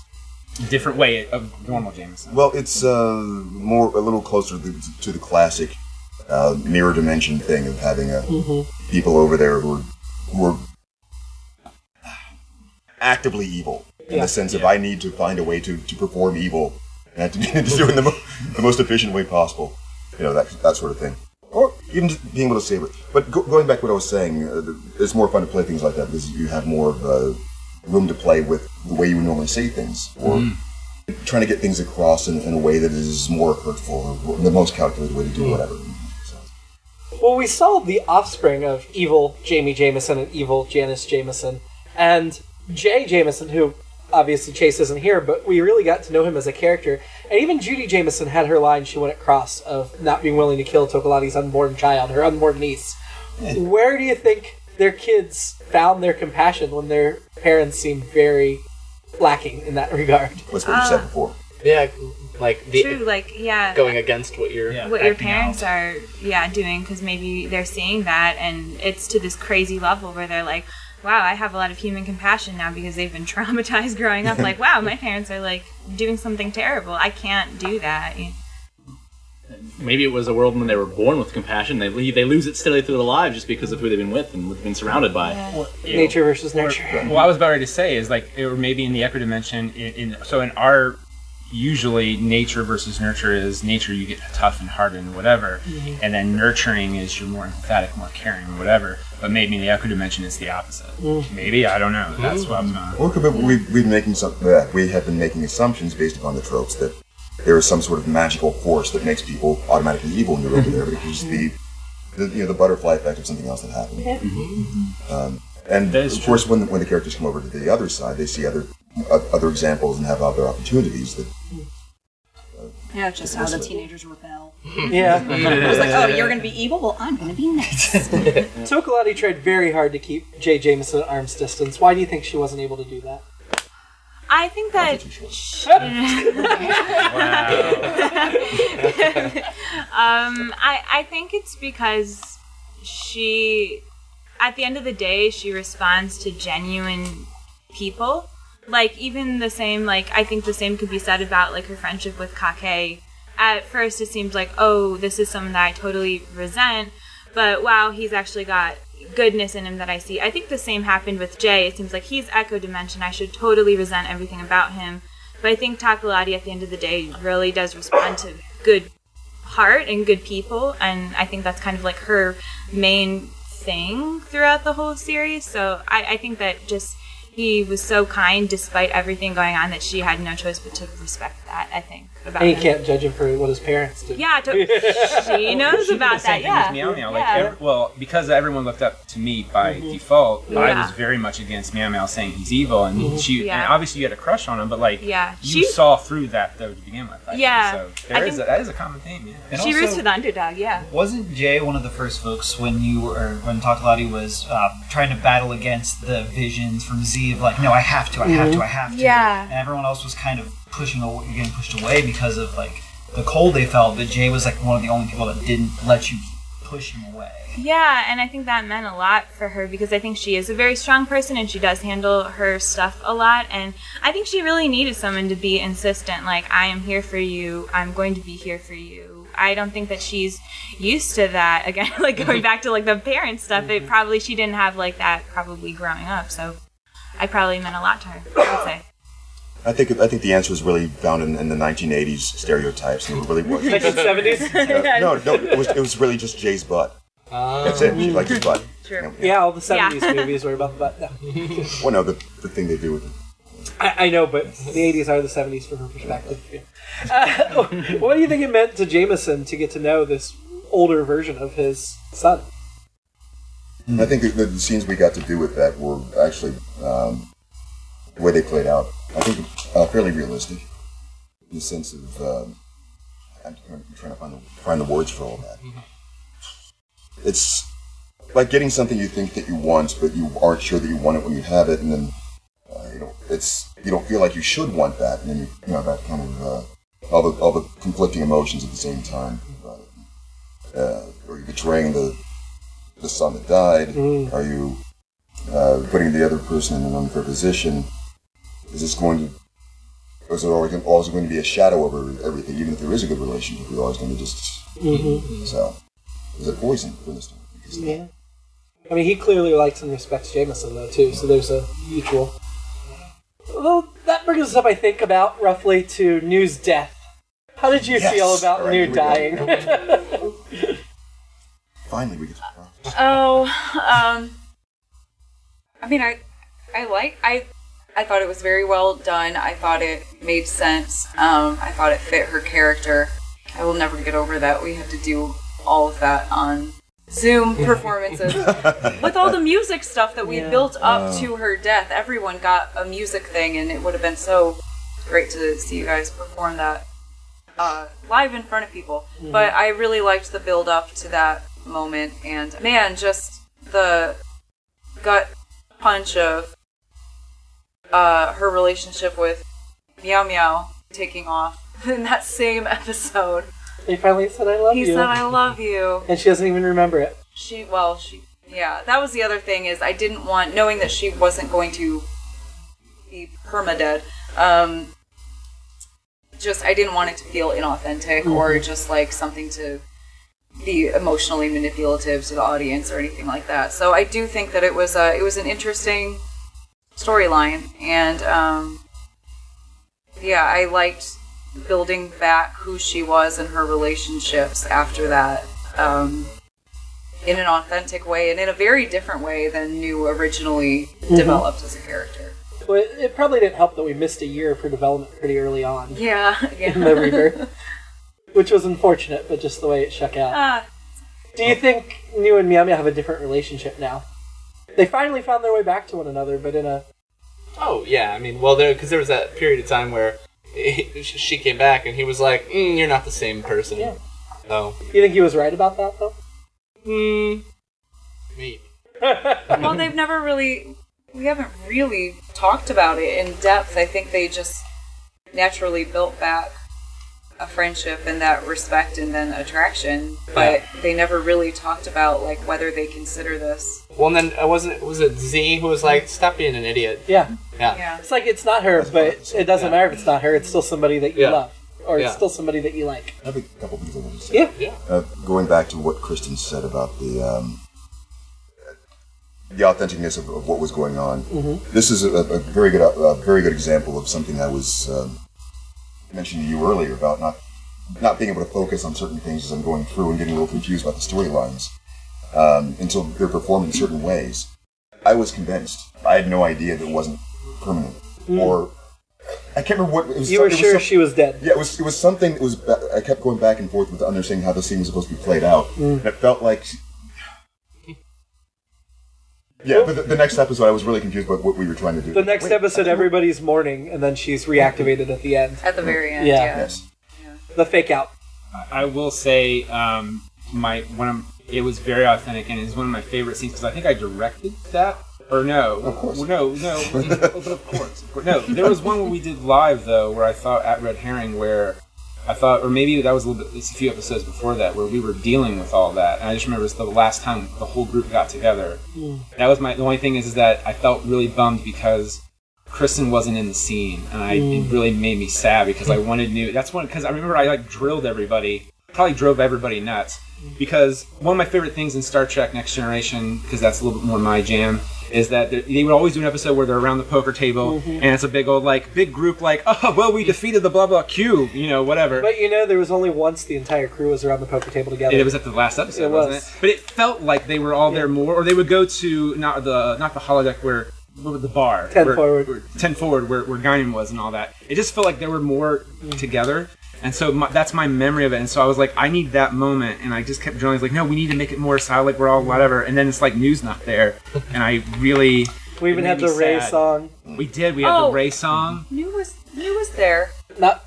different way of normal Jameson. Well, it's a little closer to the classic mirror dimension thing of having people over there who are actively evil in the sense of I need to find a way to perform evil and I have to do it in the most efficient way possible. You know, that sort of thing. Or even just being able to save it. But going back to what I was saying, it's more fun to play things like that because you have more of room to play with the way you would normally say things, or trying to get things across in a way that is more hurtful, or the most calculated way to do whatever. Well, we saw the offspring of evil Jamie Jameson and evil Janice Jameson, and Jay Jameson, who obviously Chase isn't here, but we really got to know him as a character. And even Judy Jameson had her line she went across of not being willing to kill Tokolati's unborn child, her unborn niece. Where do you think their kids found their compassion when their parents seemed very lacking in that regard? What's what you said before? Yeah, like True, like, yeah. going against what you're what your parents are doing, because maybe they're seeing that and it's to this crazy level where they're like, wow, I have a lot of human compassion now because they've been traumatized growing up. Like, wow, my parents are like doing something terrible. I can't do that. Maybe it was a world when they were born with compassion. They lose it steadily through their lives just because of who they've been with and been surrounded by. Yeah. Nature versus nurture. Well, I was about ready to say is like, or maybe in the echo dimension, so in our, usually nature versus nurture is nature, you get tough and hard and whatever, and then nurturing is you're more empathetic, more caring or whatever. But maybe in the echo dimension it's the opposite. Maybe, I don't know. That's what I'm not. Or we've been making we have been making assumptions based upon the tropes that there is some sort of magical force that makes people automatically evil when you're over there, but it could just be the butterfly effect of something else that happened. And of course, when the characters come over to the other side, they see other examples and have other opportunities that. Yeah, it's just how the teenagers rebel. Yeah. It was like, oh, you're going to be evil? Well, I'm going to be nice. Tokolati tried very hard to keep Jay Jameson at arm's distance. Why do you think she wasn't able to do that? I think that... I think it's because she... At the end of the day, she responds to genuine people. Like, even the same, like, I think the same could be said about, like, her friendship with Kake. At first, it seems like, oh, this is someone that I totally resent, but wow, he's actually got goodness in him that I see. I think the same happened with Jay. It seems like he's Echo Dimension. I should totally resent everything about him. But I think Tokolati, at the end of the day, really does respond to good heart and good people, and I think that's kind of like her main thing throughout the whole series. So I think that just he was so kind despite everything going on that she had no choice but to respect that, I think. About and you him. can't judge him for what his parents did. Yeah, she knows about that, yeah. Meow Meow. Like, because everyone looked up to me by default, I was very much against Meow Meow saying he's evil, and and obviously you had a crush on him, but like, you saw through that though to begin with. I think. So that is a common theme. Yeah. And she roots for the underdog. Yeah. Wasn't Jay one of the first folks when Tokolati was trying to battle against the visions from Z of like, no, I have to. Yeah. And everyone else was kind of getting pushed away because of like the cold they felt, but Jay was like one of the only people that didn't let you push him away. Yeah, and I think that meant a lot for her because I think she is a very strong person and she does handle her stuff a lot, and I think she really needed someone to be insistent, like, I am here for you, I'm going to be here for you. I don't think that she's used to that. Again, like going back to like the parent stuff, she didn't have like that probably growing up, so I probably meant a lot to her, I would say. I think the answer is really found in the 1980s stereotypes. And it really was 1970s. No, it was really just Jay's butt. That's it. She liked his butt. True. Yeah, all the 70s movies were about the butt. No. Well, no, the thing they do with it. I know, but the 80s are the 70s from her perspective. What do you think it meant to Jameson to get to know this older version of his son? I think the scenes we got to do with that were actually the way they played out. I think fairly realistic in the sense of I'm trying to find the words for all that. It's like getting something you think that you want, but you aren't sure that you want it when you have it, and then you don't feel like you should want that, and then you know that kind of all the conflicting emotions at the same time. Are you betraying the son that died? Are you putting the other person in an unfair position? Is there always going to be a shadow over everything? Even if there is a good relationship, we're always going to just... So, is it poison for this time? Yeah. I mean, he clearly likes and respects Jameson, though, too, so there's a mutual... Well, that brings us up, I think, about roughly to New's death. How did you feel about New dying? Finally, we get to... I mean, I thought it was very well done. I thought it made sense. I thought it fit her character. I will never get over that we had to do all of that on Zoom performances. With all the music stuff that we built up to her death, everyone got a music thing, and it would have been so great to see you guys perform that live in front of people. But I really liked the build up to that moment, and man, just the gut punch of her relationship with Meow Meow taking off in that same episode. He finally said, "I love you." He said, "I love you." And she doesn't even remember it. Yeah, that was the other thing, is I didn't want, knowing that she wasn't going to be permadead, I didn't want it to feel inauthentic or just like something to be emotionally manipulative to the audience or anything like that. So I do think that it was an interesting storyline, and I liked building back who she was and her relationships after that, in an authentic way and in a very different way than New originally developed as a character. Well, it probably didn't help that we missed a year of her development pretty early on. Yeah. In the rebirth. Which was unfortunate, but just the way it shook out. Do you think New and Meow Meow have a different relationship now? They finally found their way back to one another, but in a... Oh, yeah. I mean, well, because there was that period of time where she came back and he was like, you're not the same person. Yeah. So. You think he was right about that, though? Maybe. Well, we haven't really talked about it in depth. I think they just naturally built back a friendship and that respect and then attraction, but they never really talked about like whether they consider this. Well, and then was it Z who was like, "Stop being an idiot"? Yeah. Yeah. It's like it's not her, but it doesn't matter if it's not her. It's still somebody that you love, or it's Yeah. still somebody that you like. I have a couple things I want to say. Yeah. Going back to what Kristin said about the authenticness of what was going on. This is a very good example of something I was mentioning to you earlier about not being able to focus on certain things as I'm going through and getting a little confused about the storylines until they're performed in certain ways. I was convinced. I had no idea that it wasn't permanent, or I can't remember what it was. You were sure she was dead. Yeah, it was something. I kept going back and forth with understanding how the scene was supposed to be played out, and it felt like. Yeah, but the next episode, I was really confused about what we were trying to do. The next episode, everybody's mourning, and then she's reactivated at the end. At the very end, yeah. Yes. The fake out. I will say, it was very authentic, and it's one of my favorite scenes because I think I directed that. Or no, of course. No, but of course. No, there was one where we did live though, where I thought at Red Herring, where I thought, or maybe that was a few episodes before that, where we were dealing with all that. And I just remember it was the last time the whole group got together. That was the only thing is that I felt really bummed because Kristin wasn't in the scene, and it really made me sad because I wanted new. That's one because I remember I drilled everybody, probably drove everybody nuts. Because one of my favorite things in Star Trek Next Generation, because that's a little bit more my jam, is that they would always do an episode where they're around the poker table, and it's a big old, big group, oh, well, we defeated the blah, blah, cube, whatever. But there was only once the entire crew was around the poker table together. And it was at the last episode, wasn't it? But it felt like they were all there more, or they would go to, not the holodeck, the bar. 10 forward. 10 forward, where Guinan was and all that. It just felt like they were more together. And so that's my memory of it. And so I was like, I need that moment. And I just kept drilling. I was like, no, we need to make it more solid, like we're all whatever. And then it's like New's not there. And I really... We even had the Ray song. We did. We had the Ray song. New was there. Not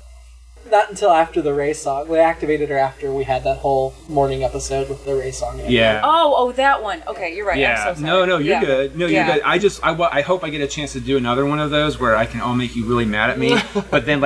until after the Ray song. We activated her after we had that whole morning episode with the Ray song. Yeah. Oh, that one. Okay, you're right. Yeah. I'm so sorry. No, you're good. No, you're good. I hope I get a chance to do another one of those where I can all make you really mad at me. But then,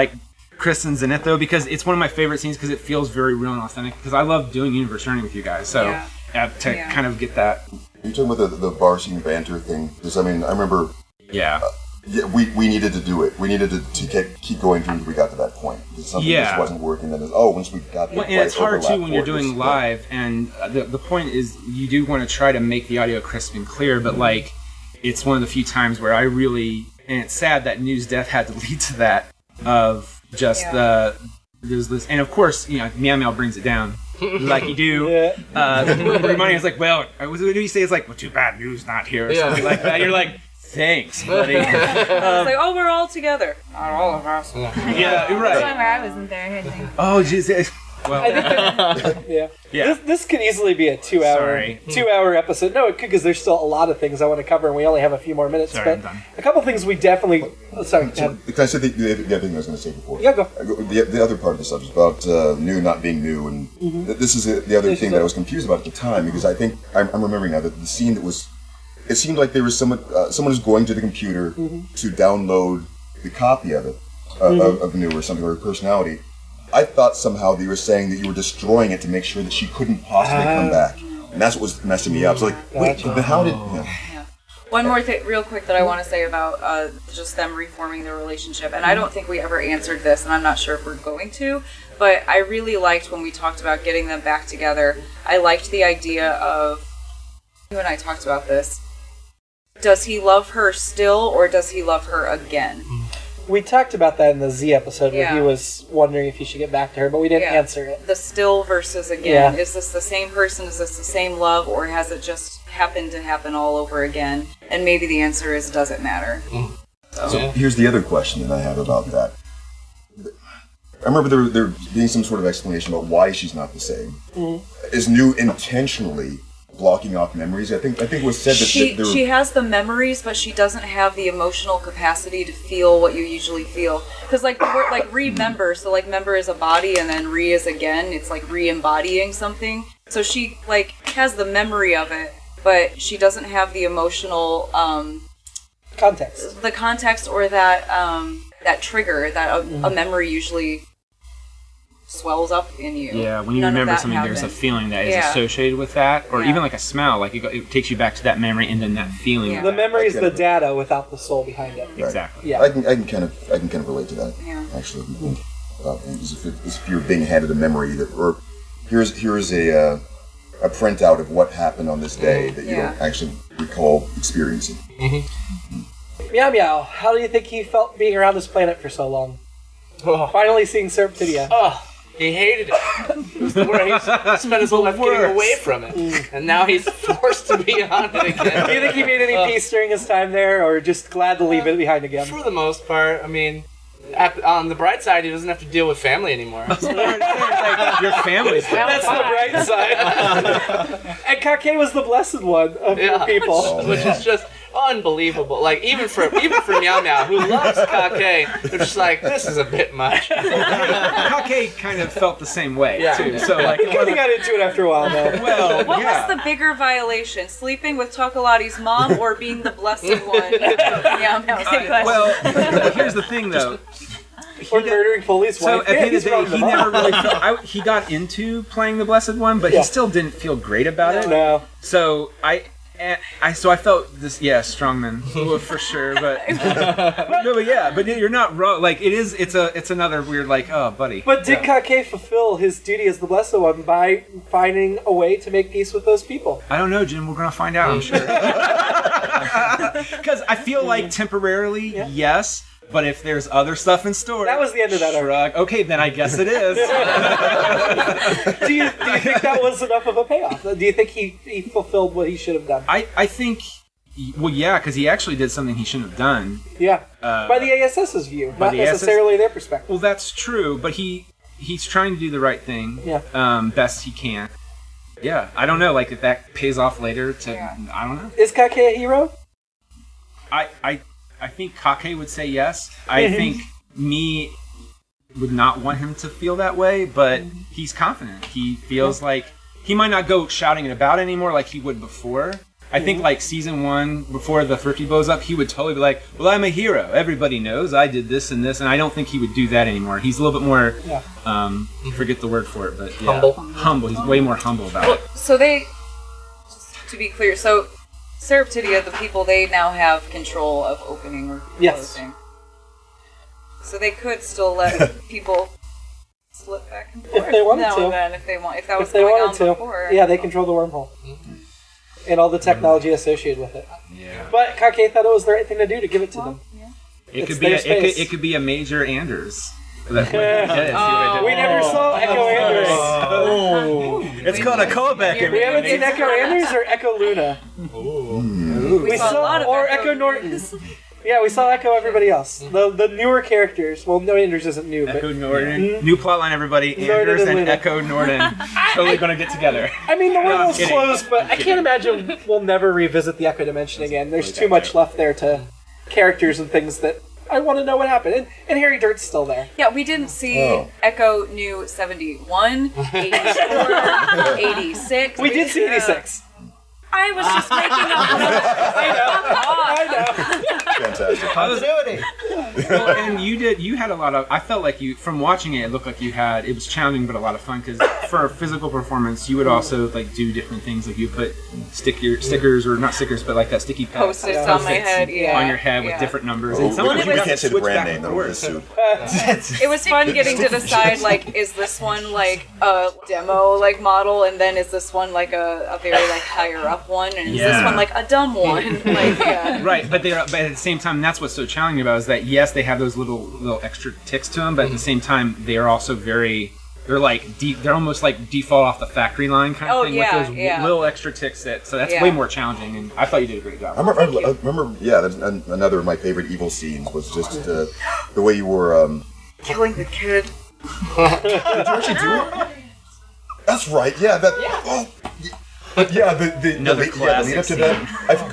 Kristin's in it though, because it's one of my favorite scenes because it feels very real and authentic. Because I love doing Universe Journey with you guys, so kind of get that. You're talking about the bar scene banter thing. Because I remember. Yeah. We needed to do it. We needed to keep going through until we got to that point. Because something just wasn't working. Then once we got there. And it's hard too when you're doing live. And the point is, you do want to try to make the audio crisp and clear, but it's one of the few times where I really, and it's sad that New's death had to lead to that of. Just there's this, and of course, Meow Meow brings it down like you do. Reminding us, well, what do you say? It's well, too bad New's not here, or something like that. You're like, thanks, buddy. It's we're all together. Not all of us. Yeah, you're right. That's where I wasn't there. Oh, jeez. Well, I think yeah. Yeah. This could easily be a 2-hour episode. No, it could, because there's still a lot of things I want to cover, and we only have a few more minutes. Sorry, but I'm done. a couple things we definitely. Sorry. Can I say the other thing I was going to say before? Yeah, go. The other part of the subject about new not being new, and this is the other thing that I was confused about at the time, because I think I'm remembering now that the scene that was, it seemed like there was someone was going to the computer to download the copy of it of new or something, or personality. I thought somehow they were saying that you were destroying it to make sure that she couldn't possibly come back, and that's what was messing me up. So like, wait, but how did? One more thing, real quick, that I want to say about just them reforming their relationship, and I don't think we ever answered this, and I'm not sure if we're going to, but I really liked when we talked about getting them back together. I liked the idea of, you and I talked about this, does he love her still, or does he love her again? We talked about that in the Z episode where he was wondering if he should get back to her, but we didn't answer it. The still versus again. Is this the same person? Is this the same love? Or has it just happened to happen all over again? And maybe the answer is, does it matter? So here's the other question that I have about that. I remember there being some sort of explanation about why she's not the same. Is New intentionally blocking off memories? I think it was said that she has the memories, but she doesn't have the emotional capacity to feel what you usually feel. Because like the word, like remember, so like member is a body, and then re is again. It's like re-embodying something. So she like has the memory of it, but she doesn't have the emotional context. The context, or that that trigger that a memory usually swells up in you. Yeah, when you remember something, there's a feeling that is associated with that, or even like a smell, like it takes you back to that memory and then that feeling. The memory is the data without the soul behind it. Right. Exactly. Yeah, I can kind of relate to that. Yeah. Actually, as if you're being handed a memory that, or here's a printout of what happened on this day that you don't actually recall experiencing. Meow Meow, how do you think he felt being around this planet for so long? Finally seeing Serptidia. He hated it. It was the worst. He spent his whole life getting away from it. And now he's forced to be on it again. Do you think he made any peace during his time there, or just glad to leave it behind again? For the most part, I mean, on the bright side, he doesn't have to deal with family anymore. Your family's That's the bright side. And Kake was the blessed one of your people. Which is just unbelievable. Like, even for Meow Meow, who loves Kake, they're just like, this is a bit much. Kake kind of felt the same way, too. So, like, he kind of got into it after a while, though. Well, what was the bigger violation? Sleeping with Chocolatte's mom, or being the blessed one? Meow Meow. Well, here's the thing, though. Or murdering Foley's wife. So at the end of the day, he never really felt. He got into playing the blessed one, but he still didn't feel great about it. No. So I felt this, strongman for sure, but but you're not wrong. Like it's another weird, like, oh, buddy. But did Kake fulfill his duty as the blessed one by finding a way to make peace with those people? I don't know, Jim. We're gonna find out, I'm sure. Because I feel like temporarily, yes. But if there's other stuff in store... That was the end of that arc. Okay, then I guess it is. Do you think that was enough of a payoff? Do you think he fulfilled what he should have done? I think... Well, yeah, because he actually did something he shouldn't have done. Yeah. By the ASS's view, not necessarily their perspective. Well, that's true, but he's trying to do the right thing best he can. Yeah, I don't know, like, if that pays off later I don't know. Is Kake a hero? I think Kake would say yes. I think me would not want him to feel that way, but he's confident. He feels like he might not go shouting it about anymore like he would before. I think like season 1, before the Thrifty blows up, he would totally be like, well, I'm a hero. Everybody knows I did this and this, and I don't think he would do that anymore. He's a little bit more, forget the word for it, but humble. He's way more humble about it. So to be clear, Serptidia, the people, they now have control of opening or closing. So they could still let people slip back and forth if they wanted now to. And then, if that was going on before. Yeah, they control the wormhole. And all the technology associated with it. Yeah. But Kake thought it was the right thing to do to give it to them. Yeah. It could be a major Anders. We never saw Echo Anders. It's called a callback. We haven't seen Echo Anders or Echo Luna. We saw a lot of Echo Norton. Yeah, we saw Echo everybody else. The newer characters. Well, no, Anders isn't new, but Echo Norden. New plotline, everybody. Anders and Echo Norden totally going to get together. I mean, the world's kidding. closed, but I can't imagine we'll never revisit the Echo Dimension again. There's too much left there to characters and things that I want to know what happened. And Harry Dirt's still there. Yeah, we didn't see Echo New 71, 84, 86. We did see 86. I was just making up. I know. Fantastic. Continuity. Well, and you had a lot of, I felt like from watching it looked like it was challenging but a lot of fun, because for a physical performance, you would also like do different things, like you put stickers, or not stickers, but like that sticky pad. Post-its on my head, on your head with different numbers. Oh, And some of we them can't say the switch brand back name and though with forth. this suit. It was fun getting to decide, like, is this one like a demo like model, and then is this one like a very like higher up one, and is this one like a dumb one? Like, yeah. Right, but at the same time, that's what's so challenging about it, is that yes, they have those little extra ticks to them, but at the same time, they are also they're almost like default off the factory line kind of thing, with those little extra ticks. So that's way more challenging, and I thought you did a great job. I remember, that's another of my favorite evil scenes was just the way you were Killing the kid. Did you actually do it? That's right. Yeah. The lead up to that.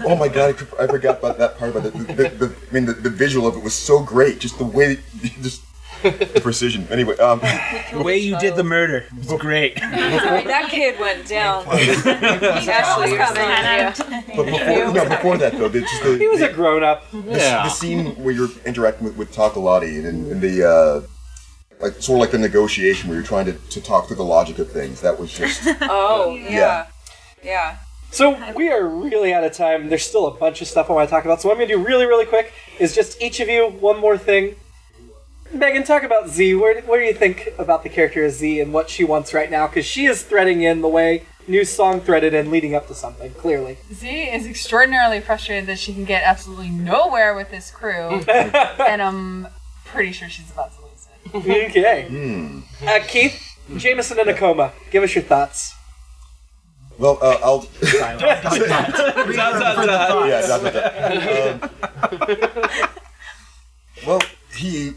Oh my god! I forgot about that part. But the visual of it was so great. Just the way, just the precision. Anyway, the way you did the murder was great. That kid went down. Ashley, but before that though, he was a grown up. The scene where you're interacting with Takalati and the. Like sort of like the negotiation where you're trying to talk through the logic of things. That was just. Yeah. So we are really out of time. There's still a bunch of stuff I want to talk about. So what I'm going to do really, really quick is just each of you one more thing. Megan, talk about Z. Where do you think about the character of Z and what she wants right now? Because she is threading in the way new song threaded in, leading up to something, clearly. Z is extraordinarily frustrated that she can get absolutely nowhere with this crew, and I'm pretty sure she's about to lose it. Okay. Keith, Jameson in a coma. Give us your thoughts. Well, I'll. Well, he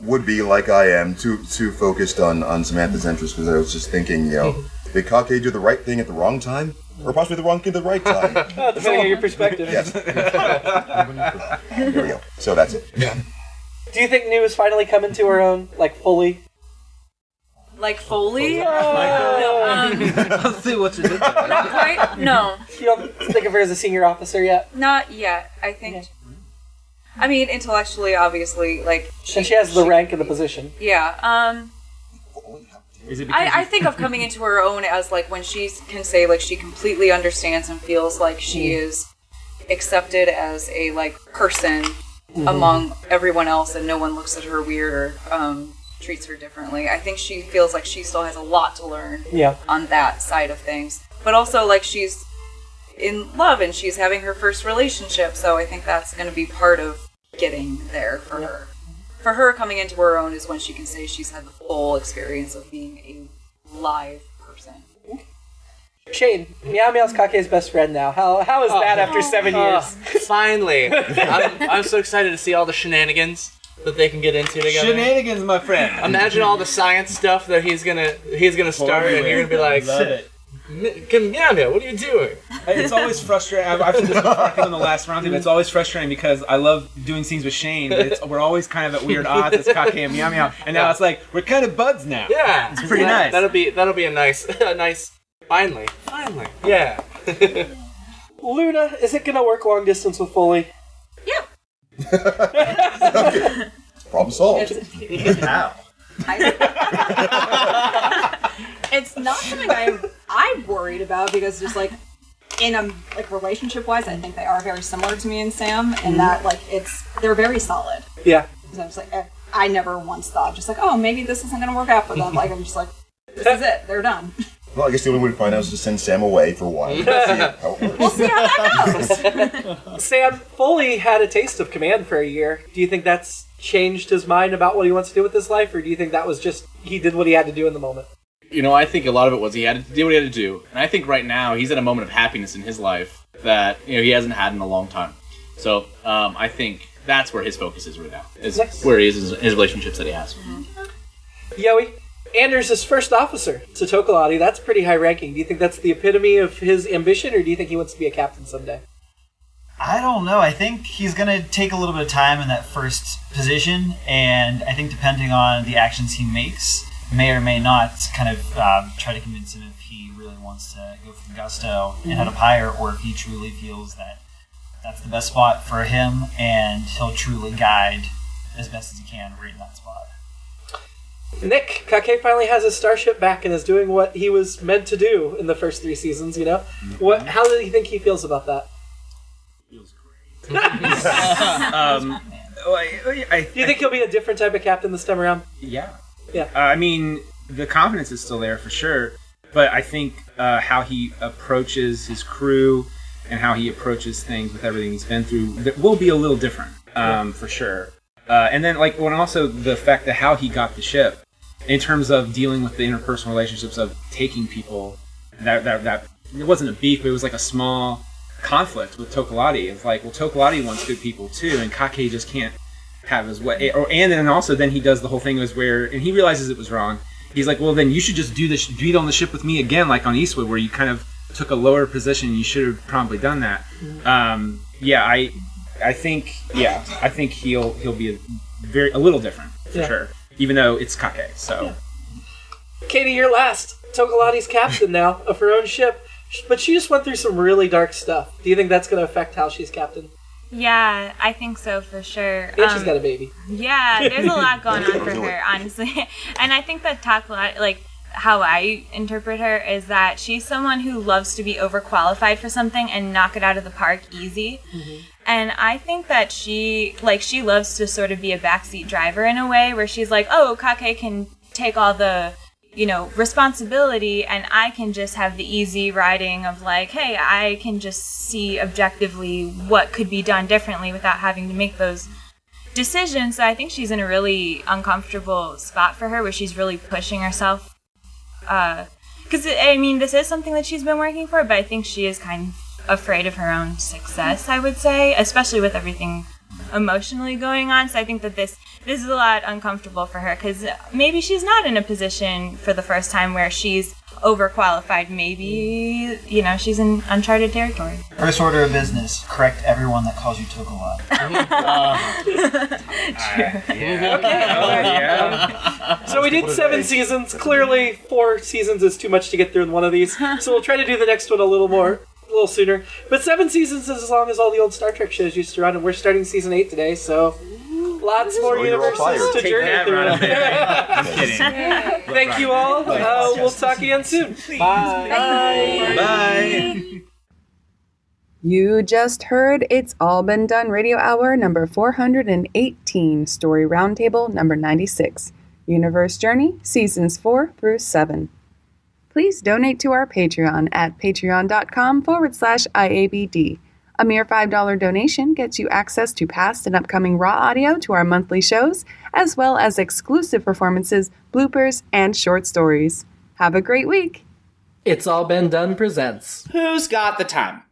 would be like I am, too focused on Samantha's interest, because I was just thinking, did Kake do the right thing at the wrong time, or possibly the wrong thing at the right time? Depending on your perspective. Yes. There we go. So that's it. Yeah. Do you think New is finally coming to her own, like fully? Like Foley? I'll see what you did. Not quite. No. You don't think of her as a senior officer yet? Not yet. I think. I mean, intellectually, obviously, like. And she has the rank and the position. Yeah. Is it I think of coming into her own as like when she can say like she completely understands and feels like she is accepted as a like person among everyone else, and no one looks at her weird or treats her differently. I think she feels like she still has a lot to learn on that side of things. But also like she's in love and she's having her first relationship, so I think that's going to be part of getting there for her. For her, coming into her own is when she can say she's had the full experience of being a live person. Shane, Meow Meow's Kake's best friend now. How is that after 7 years? Finally. I'm so excited to see all the shenanigans that they can get into together. Shenanigans, my friend. Imagine all the science stuff that he's gonna start, and you're gonna be like, love it. Meow Meow, what are you doing? It's always frustrating. I've said this before, I think on the last roundtable. It's always frustrating because I love doing scenes with Shane, but we're always kind of at weird odds. It's Kake and Meow Meow, and now it's like we're kind of buds now. Yeah, it's pretty nice. That'll be a nice. Finally. Yeah. Luna, is it gonna work long distance with Foley? Okay. Problem solved. How? It's not something I'm worried about, because just like in a like relationship wise, I think they are very similar to me and Sam, and that like they're very solid. Yeah. So I'm just like I never once thought just like, oh, maybe this isn't gonna work out for them. Like I'm just like, this is it, they're done. Well, I guess the only way to find out is to send Sam away for a while. See how it works. We'll see how that goes. Sam, Foley had a taste of command for a year. Do you think that's changed his mind about what he wants to do with his life, or do you think that was just he did what he had to do in the moment? I think a lot of it was he had to do what he had to do. And I think right now he's at a moment of happiness in his life that he hasn't had in a long time. So I think that's where his focus is right now. Is where he is in his relationships that he has. Yohe, Anders is first officer to Tokolati. That's pretty high ranking. Do you think that's the epitome of his ambition, or do you think he wants to be a captain someday? I don't know. I think he's going to take a little bit of time in that first position, and I think depending on the actions he makes, may or may not kind of try to convince him if he really wants to go for the gusto and head up higher, or if he truly feels that that's the best spot for him, and he'll truly guide as best as he can right in that spot. Nick, Kake finally has his starship back and is doing what he was meant to do in the first 3 seasons, you know? How do you think he feels about that? Feels great. Do you think he'll be a different type of captain this time around? Yeah. Yeah. I mean, the confidence is still there for sure, but I think how he approaches his crew and how he approaches things with everything he's been through that will be a little different, for sure. And then, when also the fact that how he got the ship, in terms of dealing with the interpersonal relationships of taking people, that it wasn't a beef, but it was like a small conflict with Tokolati. It's like, well, Tokolati wants good people too, and Kake just can't have his way. And then also then he does the whole thing and he realizes it was wrong. He's like, well, then you should just be on the ship with me again, like on Eastwood, where you kind of took a lower position. And you should have probably done that. I think he'll be a little different for sure, even though it's Kake. So, Katie, you're last. Tokolati's captain now of her own ship, but she just went through some really dark stuff. Do you think that's going to affect how she's captain? Yeah, I think so for sure. And she's got a baby. Yeah, there's a lot going on for her, honestly. And I think that Tokolati, how I interpret her is that she's someone who loves to be overqualified for something and knock it out of the park easy. Mm-hmm. And I think that she loves to sort of be a backseat driver in a way where she's like, oh, Kake can take all the, responsibility and I can just have the easy riding of hey, I can just see objectively what could be done differently without having to make those decisions. So I think she's in a really uncomfortable spot for her where she's really pushing herself. Because, this is something that she's been working for, but I think she is kind of afraid of her own success, I would say, especially with everything emotionally going on. So I think that this is a lot uncomfortable for her, because maybe she's not in a position for the first time where she's overqualified. Maybe, she's in uncharted territory. First order of business, correct everyone that calls you Tokolati. Okay. So we did 7 seasons. Clearly, 4 seasons is too much to get through in one of these. So we'll try to do the next one a little sooner. But 7 seasons is as long as all the old Star Trek shows used to run, and we're starting season 8 today, so lots more universes to journey through. I'm kidding. Thank you all. We'll talk again soon. Bye. Bye. You just heard It's All Been Done Radio Hour number 418, Story Roundtable number 96, Universe Journey, Seasons 4 through 7. Please donate to our Patreon at patreon.com/IABD. A mere $5 donation gets you access to past and upcoming raw audio to our monthly shows, as well as exclusive performances, bloopers, and short stories. Have a great week! It's All Been Done presents Who's Got the Time?